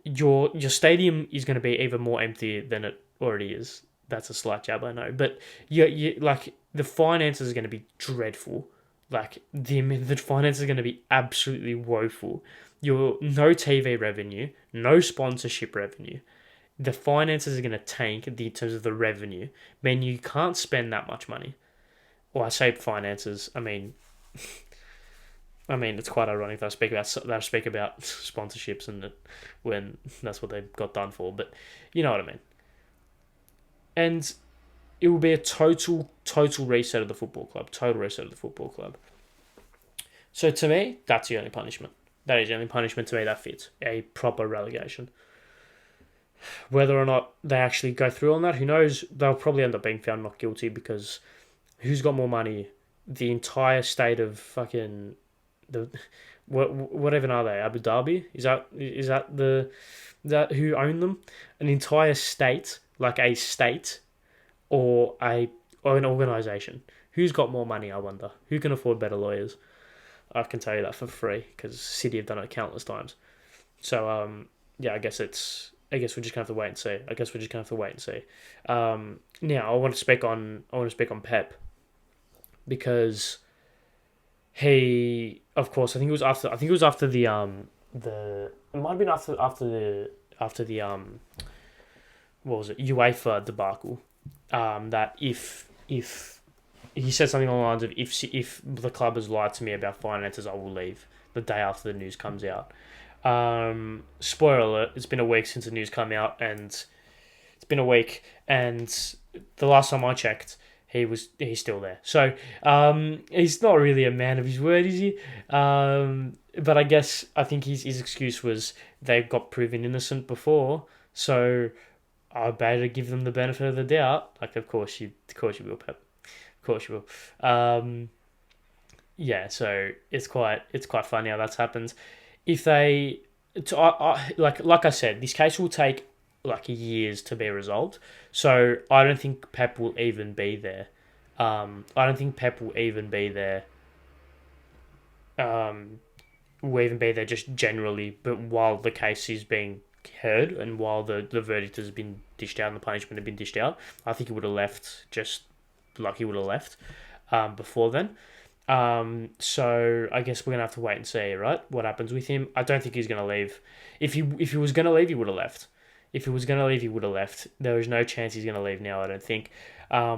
Your stadium is going to be even more empty than it already is. That's a slight jab, I know. But the finances are going to be dreadful. Like the finance is going to be absolutely woeful. Your no TV revenue, no sponsorship revenue. The finances are going to tank in terms of the revenue. Man, you can't spend that much money. Well, I say finances. I mean, it's quite ironic that I speak about sponsorships and when that's what they got done for. But you know what I mean. And it will be a total reset of the football club. Total reset of the football club. So to me, that's the only punishment. That is the only punishment to me that fits a proper relegation. Whether or not they actually go through on that, who knows? They'll probably end up being found not guilty because who's got more money? The entire state of fucking the what even are they? Abu Dhabi? Is that who own them? An entire state, like a state, or an organisation. Who's got more money? I wonder. Who can afford better lawyers? I can tell you that for free because City have done it countless times. So yeah, I guess we're just gonna have to wait and see. Now I want to speak on Pep because he, of course, I think it was after the it might have been after the what was it, UEFA debacle. That if he said something along the lines of if the club has lied to me about finances, I will leave the day after the news comes out. Spoiler alert, it's been a week since the news came out, and the last time I checked, he's still there. So he's not really a man of his word, is he? But I think his excuse was they got proven innocent before, so I better give them the benefit of the doubt. Like, of course you will, Pep. Of course you will. Yeah, so it's quite funny how that's happened. If they, like I said, this case will take like years to be resolved. So I don't think Pep will even be there. I don't think Pep will even be there. Will even be there just generally, but while the case is being heard and while the verdict has been dished out and the punishment had been dished out, I think he would have left just like he would have left before then. So I guess we're gonna have to wait and see, right? What happens with him? I don't think he's gonna leave. If he was gonna leave, he would have left. If he was gonna leave, he would have left. There is no chance he's gonna leave now. I don't think. Yeah,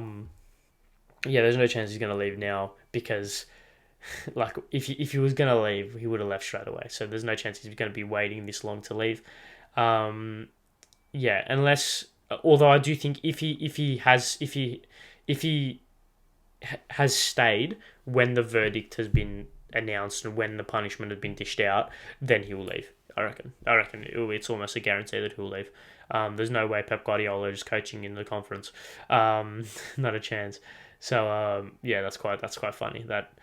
there's no chance he's gonna leave now because, like, if he was gonna leave, he would have left straight away. So there's no chance he's gonna be waiting this long to leave. Yeah, unless, although I do think if he has stayed when the verdict has been announced and when the punishment has been dished out, then he will leave. I reckon it's almost a guarantee that he'll leave. There's no way Pep Guardiola is coaching in the conference. Not a chance. So yeah, that's quite funny that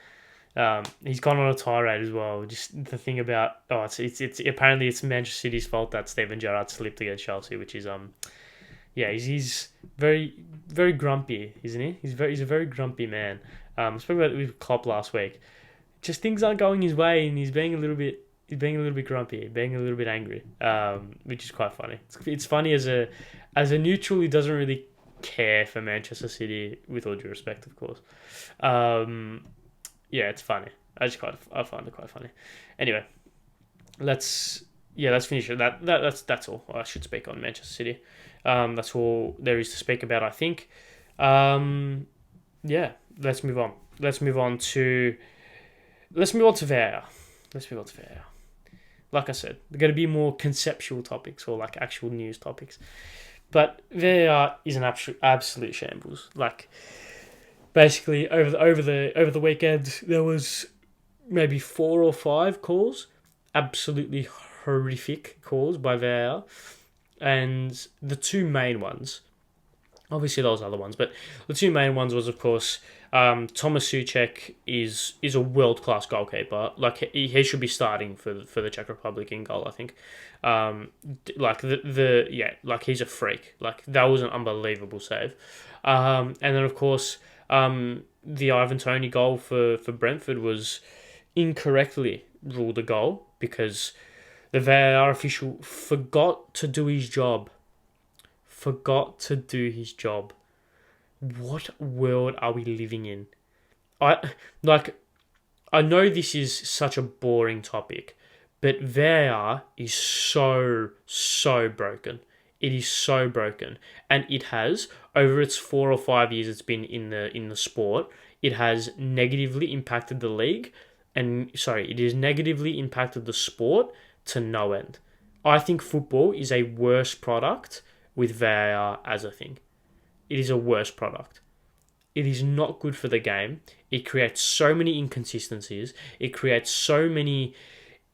he's gone on a tirade as well. Just the thing about it's apparently it's Manchester City's fault that Steven Gerrard slipped against Chelsea, which is yeah, he's very very grumpy, isn't he? He's a very grumpy man. I spoke about it with Klopp last week. Just things aren't going his way, and he's being a little bit grumpy, being a little bit angry, which is quite funny. It's funny as a neutral who doesn't really care for Manchester City, with all due respect, of course. Yeah, it's funny. I find it quite funny. Anyway, let's finish it. That's all I should speak on Manchester City. That's all there is to speak about, I think. Yeah, let's move on. Let's move on to VAR. Like I said, they're going to be more conceptual topics or like actual news topics. But VAR is an absolute shambles. Like, basically over the weekend there was maybe 4 or 5 calls, absolutely horrific calls by VAR, and the two main ones. Obviously, there was other ones, but the two main ones was, of course, Thomas Souček is a world class goalkeeper. Like he should be starting for the Czech Republic in goal, I think. Like like he's a freak. Like that was an unbelievable save. And then of course, the Ivan Toney goal for Brentford was incorrectly ruled a goal because the VAR official forgot to do his job. What world are we living in? I know this is such a boring topic, but VAR is so broken. It is so broken, and it has over its 4 or 5 years it's been in the sport. It has negatively impacted the league, and sorry, it has negatively impacted the sport to no end. I think football is a worse product with VAR as a thing. It is a worse product. It is not good for the game. It creates so many inconsistencies. It creates so many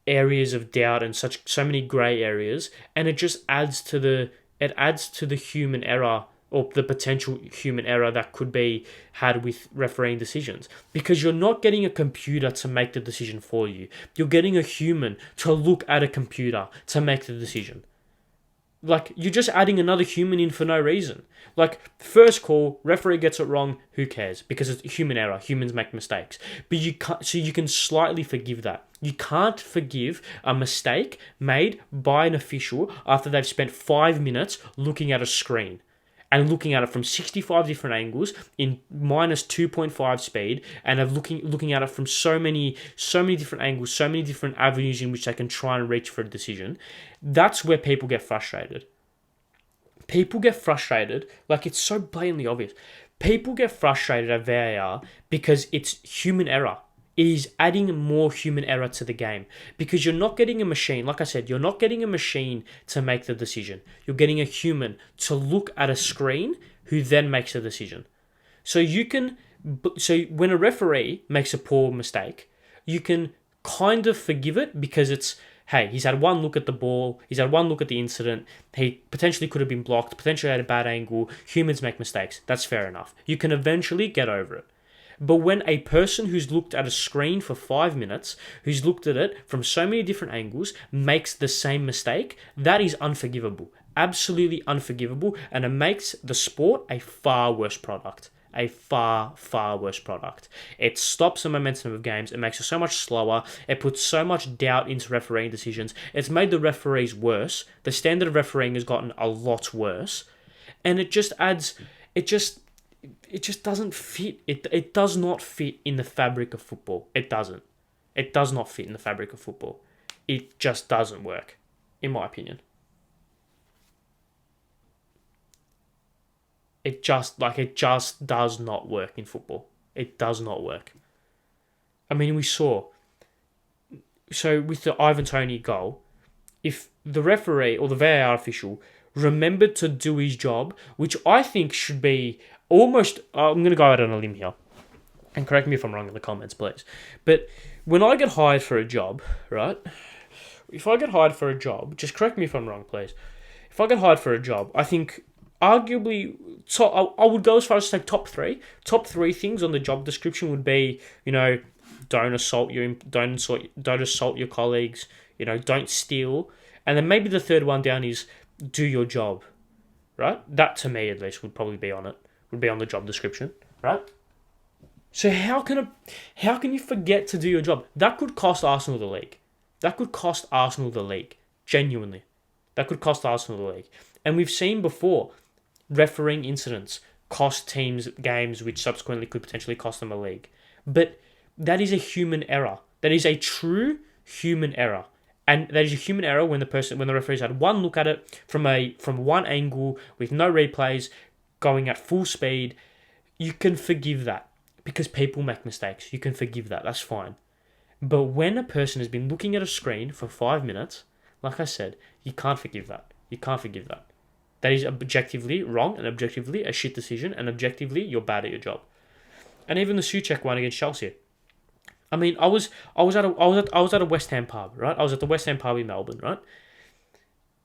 areas of doubt and so many grey areas, and it adds to the human error or the potential human error that could be had with refereeing decisions, because you're not getting a computer to make the decision for you. You're getting a human to look at a computer to make the decision. Like, you're just adding another human in for no reason. Like, first call, referee gets it wrong, who cares? Because it's human error. Humans make mistakes. But you can't, so you can slightly forgive that. You can't forgive a mistake made by an official after they've spent 5 minutes looking at a screen and looking at it from 65 different angles in minus 2.5 speed, and of looking at it from so many different angles, so many different avenues in which they can try and reach for a decision. That's where people get frustrated. People get frustrated, like, it's so blatantly obvious. People get frustrated at VAR because it's human error. It is adding more human error to the game, because you're not getting a machine. Like I said, you're not getting a machine to make the decision. You're getting a human to look at a screen who then makes a decision. So when a referee makes a poor mistake, you can kind of forgive it because it's, hey, he's had one look at the ball, he's had one look at the incident, he potentially could have been blocked, potentially had a bad angle. Humans make mistakes. That's fair enough. You can eventually get over it. But when a person who's looked at a screen for 5 minutes, who's looked at it from so many different angles, makes the same mistake, that is unforgivable. Absolutely unforgivable. And it makes the sport a far worse product. A far worse product. It stops the momentum of games. It makes it so much slower. It puts so much doubt into refereeing decisions. It's made the referees worse. The standard of refereeing has gotten a lot worse. And it just doesn't fit. It does not fit in the fabric of football. It doesn't. It does not fit in the fabric of football. It just doesn't work, in my opinion. It just does not work in football. It does not work. I mean, we saw. So with the Ivan Toney goal, if the referee or the VAR official remembered to do his job, which I think should be almost, I'm going to go out on a limb here, and correct me if I'm wrong in the comments, please. But when I get hired for a job, right? If I get hired for a job, just correct me if I'm wrong, please. If I get hired for a job, I think arguably, I would go as far as to say top three. Top three things on the job description would be, don't assault your colleagues, don't steal, and then maybe the third one down is do your job, right? That, to me at least, would probably be on it. Would be on the job description, right? So how can you forget to do your job? That could cost Arsenal the league. That could cost Arsenal the league. Genuinely. That could cost Arsenal the league. And we've seen before refereeing incidents cost teams games which subsequently could potentially cost them a league. But that is a human error. That is a true human error. And that is a human error when the referees had one look at it from one angle with no replays, going at full speed. You can forgive that because people make mistakes. You can forgive that. That's fine. But when a person has been looking at a screen for 5 minutes, like I said, you can't forgive that. You can't forgive that. That is objectively wrong and objectively a shit decision, and objectively you're bad at your job. And even the Souček one against Chelsea. I mean, I was at a West Ham pub, right? I was at the West Ham pub in Melbourne, right?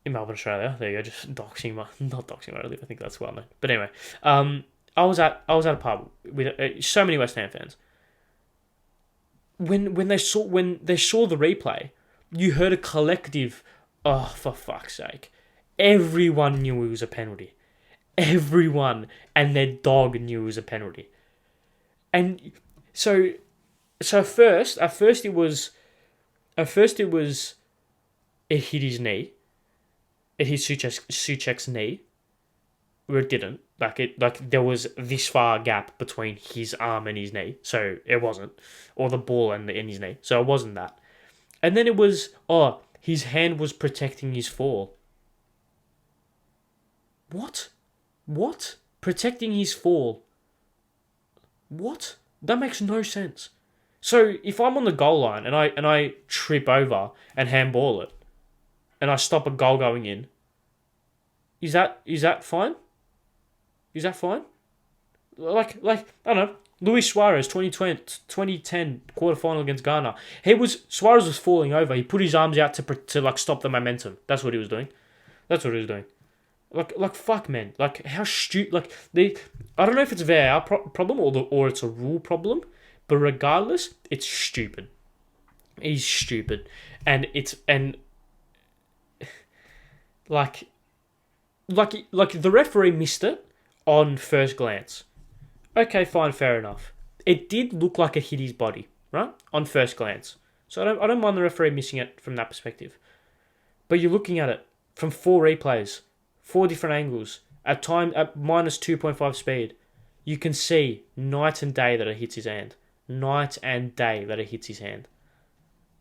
In Melbourne, Australia. There you go, just not doxing where I live. I think that's well known. But anyway, I was at a pub with so many West Ham fans. When they saw the replay, you heard a collective, "Oh, for fuck's sake!" Everyone knew it was a penalty. Everyone and their dog knew it was a penalty. And so at first it was, it hit his knee. It hit Souček's knee. where it didn't. Like there was this far gap between his arm and his knee, so it wasn't, or the ball and his knee, so it wasn't that. And then it was, his hand was protecting his fall. What? What? Protecting his fall. What? That makes no sense. So if I'm on the goal line and I trip over and handball it, and I stop a goal going in, is that fine? Is that fine? Like I don't know. Luis Suarez, 2010 quarterfinal against Ghana. Suarez was falling over. He put his arms out to like stop the momentum. That's what he was doing. That's what he was doing. Like fuck, man. Like how stupid. Like I don't know if it's a VAR problem or it's a rule problem, but regardless, it's stupid. He's stupid, and like the referee missed it on first glance. Okay, fine, fair enough. It did look like it hit his body, right? On first glance. So I don't mind the referee missing it from that perspective. But you're looking at it from 4 replays, 4 different angles, at minus 2.5 speed. You can see night and day that it hits his hand. Night and day that it hits his hand.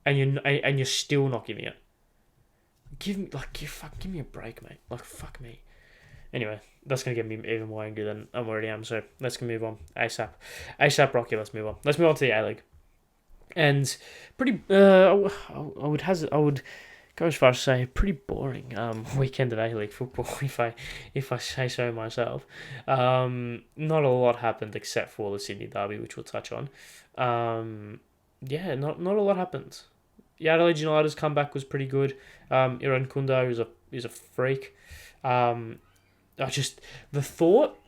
And you're still not giving it. Give me a break, mate. Like, fuck me. Anyway, that's going to get me even more angry than I already am, so let's move on. ASAP Rocky, let's move on. Let's move on to the A-League. And pretty, I would go as far as to say, pretty boring weekend of A-League football, if I say so myself. Not a lot happened except for the Sydney derby, which we'll touch on. Not a lot happened. The Adelaide United's comeback was pretty good. Iran Kunda is a freak. The thought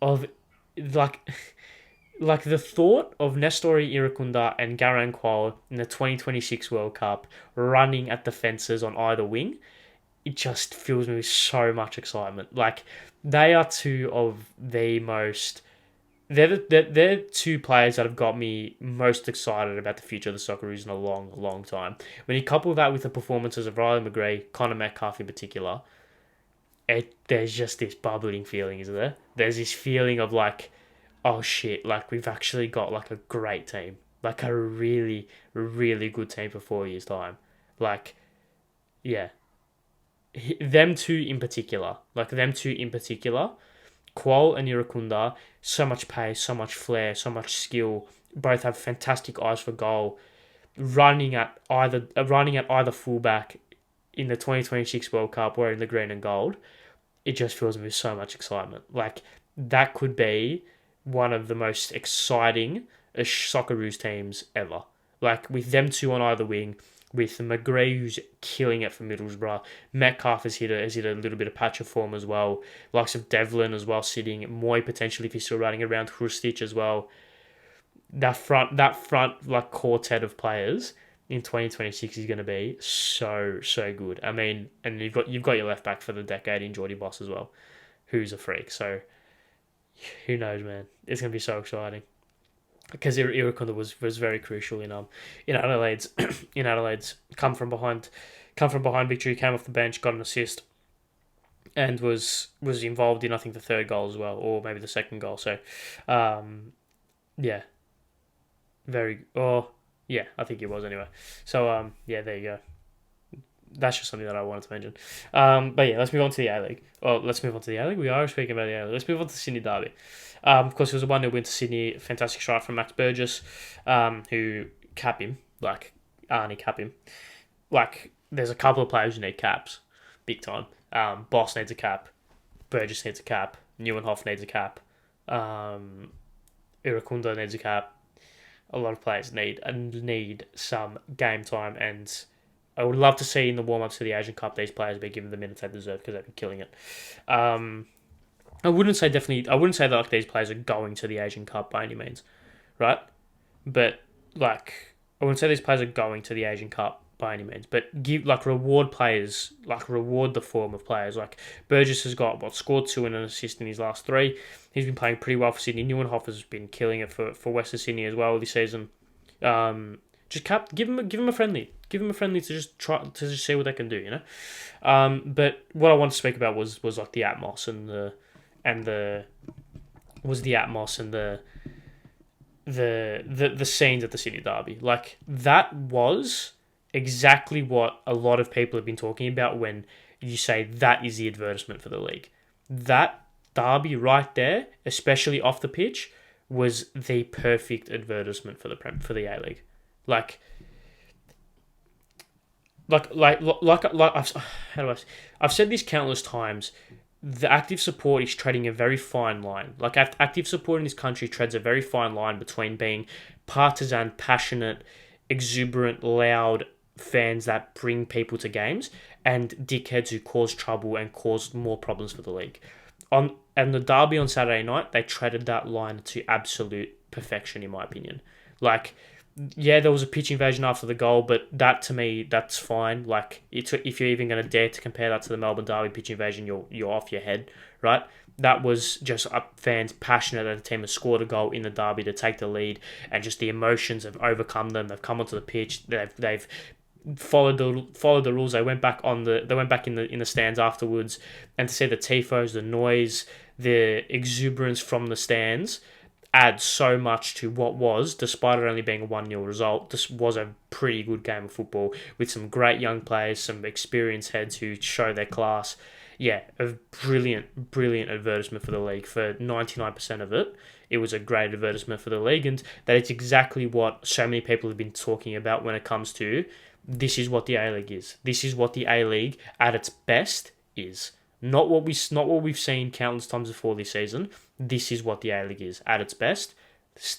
of the thought of Nestori Irakunda and Garan Kual in the 2026 World Cup running at the fences on either wing, it just fills me with so much excitement. Like, they are two of the most... They're 2 players that have got me most excited about the future of the Socceroos in a long, long time. When you couple that with the performances of Riley McGree, Connor Metcalfe in particular, there's just this bubbling feeling, isn't there? There's this feeling of like, oh shit, like we've actually got like a great team. Like a really, really good team for 4 years' time. Like, yeah. Them two in particular, Kual and Irakunda, so much pace, so much flair, so much skill. Both have fantastic eyes for goal. Running at either fullback in the 2026 World Cup wearing the green and gold, it just fills me with so much excitement. Like, that could be one of the most exciting Socceroos teams ever. Like, with them 2 on either wing, with McGree, who's killing it for Middlesbrough. Metcalfe has hit a little bit of patch of form as well. Likes of Devlin as well, sitting. Moy potentially if he's still running around. Hrustic as well. That front like quartet of players in 2026 is going to be so good. I mean, and you've got your left back for the decade in Jordy Boss as well, who's a freak. So who knows, man? It's going to be so exciting. Because Irakunda was very crucial in Adelaide's come from behind victory, came off the bench, got an assist, and was involved in I think the 3rd goal as well, or maybe the 2nd goal. So, I think it was anyway. So there you go. That's just something that I wanted to mention. But yeah, let's move on to the A-League. Let's move on to the A-League. We are speaking about the A-League. Let's move on to the Sydney derby. Of course, it was a 1-0 win to Sydney. Fantastic strike from Max Burgess, who cap him. Like, Arnie cap him. Like, there's a couple of players who need caps. Big time. Boss needs a cap. Burgess needs a cap. Neuenhoff needs a cap. Irakunda needs a cap. A lot of players need some game time, and I would love to see in the warm-ups to the Asian Cup these players be given the minutes they deserve because they've been killing it. I wouldn't say that like these players are going to the Asian Cup by any means, right? But like, I wouldn't say these players are going to the Asian Cup by any means. But reward the form of players. Like, Burgess has scored 2 and an assist in his last 3. He's been playing pretty well for Sydney. Neuenhoff has been killing it for Western Sydney as well this season. Just give him a friendly. Give them a friendly to just see what they can do, you know. But what I wanted to speak about was like the atmos and and the atmos and the scenes at the City Derby. Like, that was exactly what a lot of people have been talking about when you say that is the advertisement for the league. That derby right there, especially off the pitch, was the perfect advertisement for the A League. I've said this countless times. The active support is treading a very fine line. Like, active support in this country treads a very fine line between being partisan, passionate, exuberant, loud fans that bring people to games and dickheads who cause trouble and cause more problems for the league. And the derby on Saturday night, they treaded that line to absolute perfection, in my opinion. Like, yeah, there was a pitch invasion after the goal, but that, to me, that's fine. Like, if you're even going to dare to compare that to the Melbourne Derby pitch invasion, you're off your head, right? That was just fans passionate that the team has scored a goal in the derby to take the lead, and just the emotions have overcome them. They've come onto the pitch. They've followed the rules. They went back in the stands afterwards, and to see the tifos, the noise, the exuberance from the stands adds so much to what was, despite it only being a 1-0 result, this was a pretty good game of football with some great young players, some experienced heads who show their class. Yeah, a brilliant advertisement for the league. For 99% of it, it was a great advertisement for the league, and that it's exactly what so many people have been talking about when it comes to this is what the A-League is. This is what the A-League at its best is. Not what we've seen countless times before this season. This is what the A-League is at its best.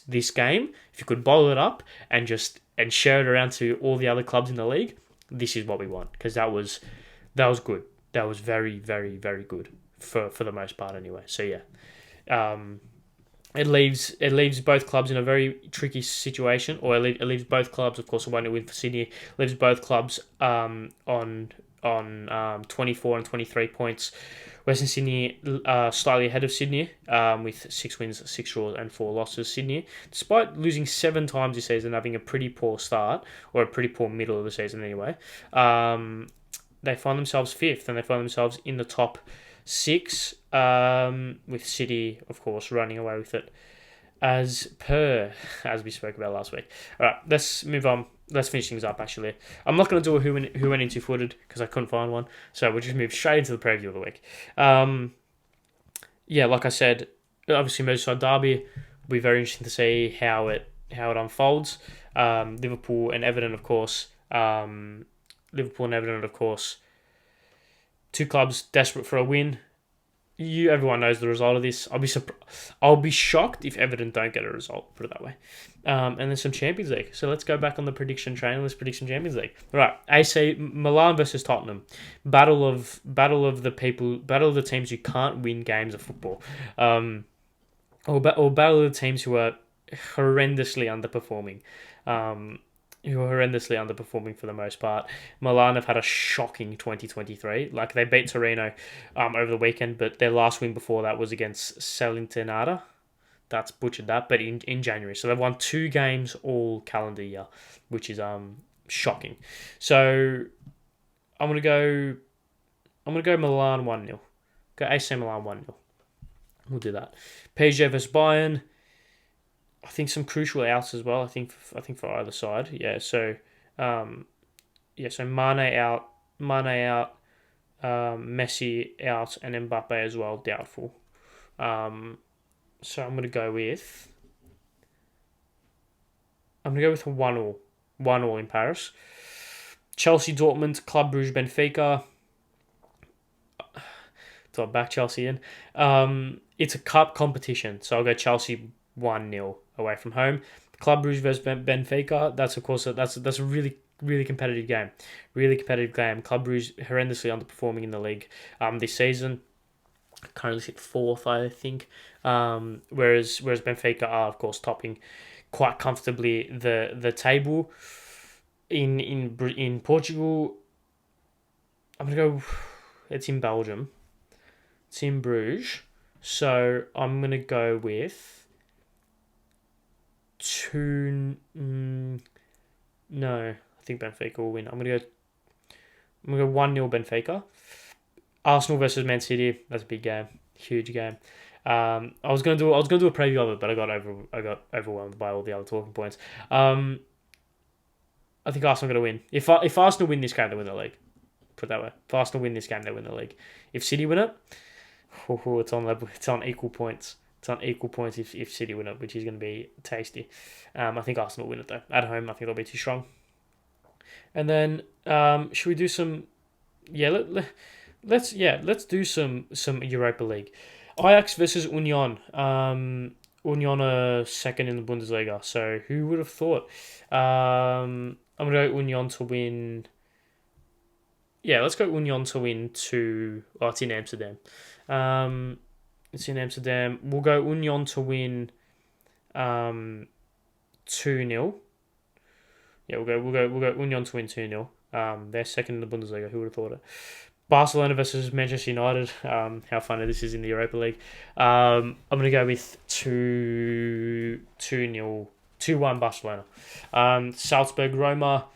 This game, if you could bottle it up and share it around to all the other clubs in the league, this is what we want, because that was good. That was very, very, very good for the most part anyway. So yeah, it leaves both clubs in a very tricky situation, or it leaves both clubs, of course, a 1-0 win for Sydney, leaves both clubs on 24 and 23 points. Western Sydney slightly ahead of Sydney with 6 wins, 6 draws and 4 losses. Sydney, despite losing 7 times this season, having a pretty poor start, or a pretty poor middle of the season anyway, they find themselves 5th, and they find themselves in the top 6, with City, of course, running away with it as we spoke about last week. All right, let's move on. Let's finish things up, actually. I'm not going to do a who went into footed because I couldn't find one. So we'll just move straight into the preview of the week. Yeah, like I said, obviously Merseyside Derby will be very interesting to see how it unfolds. Liverpool and Everton, of course. Two clubs desperate for a win. Everyone knows the result of this. I'll be shocked if Everton don't get a result, put it that way. And then some Champions League. So let's go back on the prediction train and let's predict some Champions League. Right, AC Milan versus Tottenham. Battle of the teams who can't win games of football. Or battle of the teams who are horrendously underperforming. For the most part. Milan have had a shocking 2023. Like, they beat Torino over the weekend, but their last win before that was against Salernitana. That's butchered that, but in January. So they've won 2 games all calendar year, which is shocking. So I'm gonna go Milan 1-0. Go AC Milan 1-0. We'll do that. PSG versus Bayern. I think some crucial outs as well. I think for either side. Yeah. So, So Mane out, Messi out, and Mbappe as well, doubtful. So I'm gonna go with a 1-1 in Paris. Chelsea, Dortmund, Club Brugge, Benfica. So I'll back Chelsea in. It's a cup competition, so I'll go Chelsea 1-0 away from home. Club Brugge versus Benfica. That's of course that's a really competitive game. Club Brugge horrendously underperforming in the league this season. Currently sit 4th, I think. Whereas Benfica are of course topping quite comfortably the table. In Portugal, I'm gonna go. It's in Belgium. It's in Bruges. So I'm gonna go with 2. No, I think Benfica will win. I'm gonna go 1-0 Benfica. Arsenal versus Man City. That's a big game. Huge game. I was gonna do a preview of it, but I got overwhelmed by all the other talking points. I think Arsenal are gonna win. If Arsenal win this game, they win the league. Put it that way. If Arsenal win this game, they win the league. If City win it, it's on level. It's on equal points. It's on equal points if City win it, which is going to be tasty. I think Arsenal win it though. At home, I think they'll be too strong. And then should we do some? Yeah, let's do some Europa League. Ajax versus Union. Union are second in the Bundesliga. So who would have thought? I'm gonna go Union to win. Yeah, let's go Union to win two. Oh, it's in Amsterdam. It's in Amsterdam. We'll go Union to win 2-0. Yeah, we'll go Union to win 2-0. They're second in the Bundesliga. Who would have thought it? Barcelona versus Manchester United. How funny this is in the Europa League. I'm gonna go with 2-0, 2-1 Barcelona. Salzburg Roma.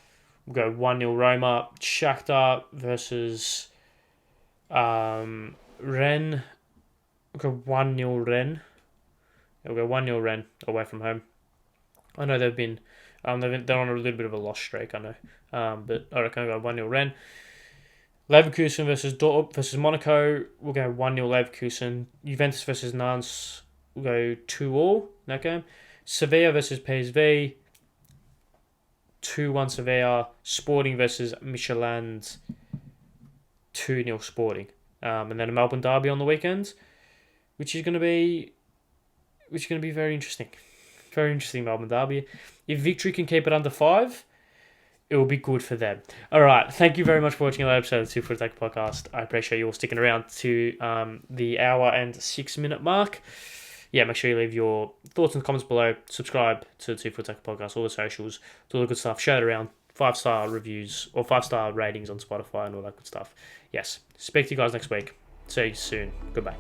We'll go 1-0 Roma. Shakhtar versus Rennes. We'll go 1-0 Rennes. We'll go 1-0 Rennes away from home. I know they're on a little bit of a loss streak, I know. But I reckon I'll go 1-0 Rennes. Leverkusen versus Monaco. We'll go 1-0 Leverkusen. Juventus versus Nantes. We'll go 2-2 that game. Sevilla versus PSV. 2-1 Sevilla. Sporting versus Michelin. 2-0 Sporting. And then a Melbourne derby on the weekend, which is going to be very interesting. Very interesting Melbourne derby. If Victory can keep it under 5, it will be good for them. All right. Thank you very much for watching another episode of the 2 Foot Attack podcast. I appreciate you all sticking around to the hour and 6 minute mark. Yeah, make sure you leave your thoughts and comments below. Subscribe to the 2 Foot Attack podcast, all the socials, do all the good stuff. Share it around. 5-star reviews or 5-star ratings on Spotify and all that good stuff. Yes. Speak to you guys next week. See you soon. Goodbye.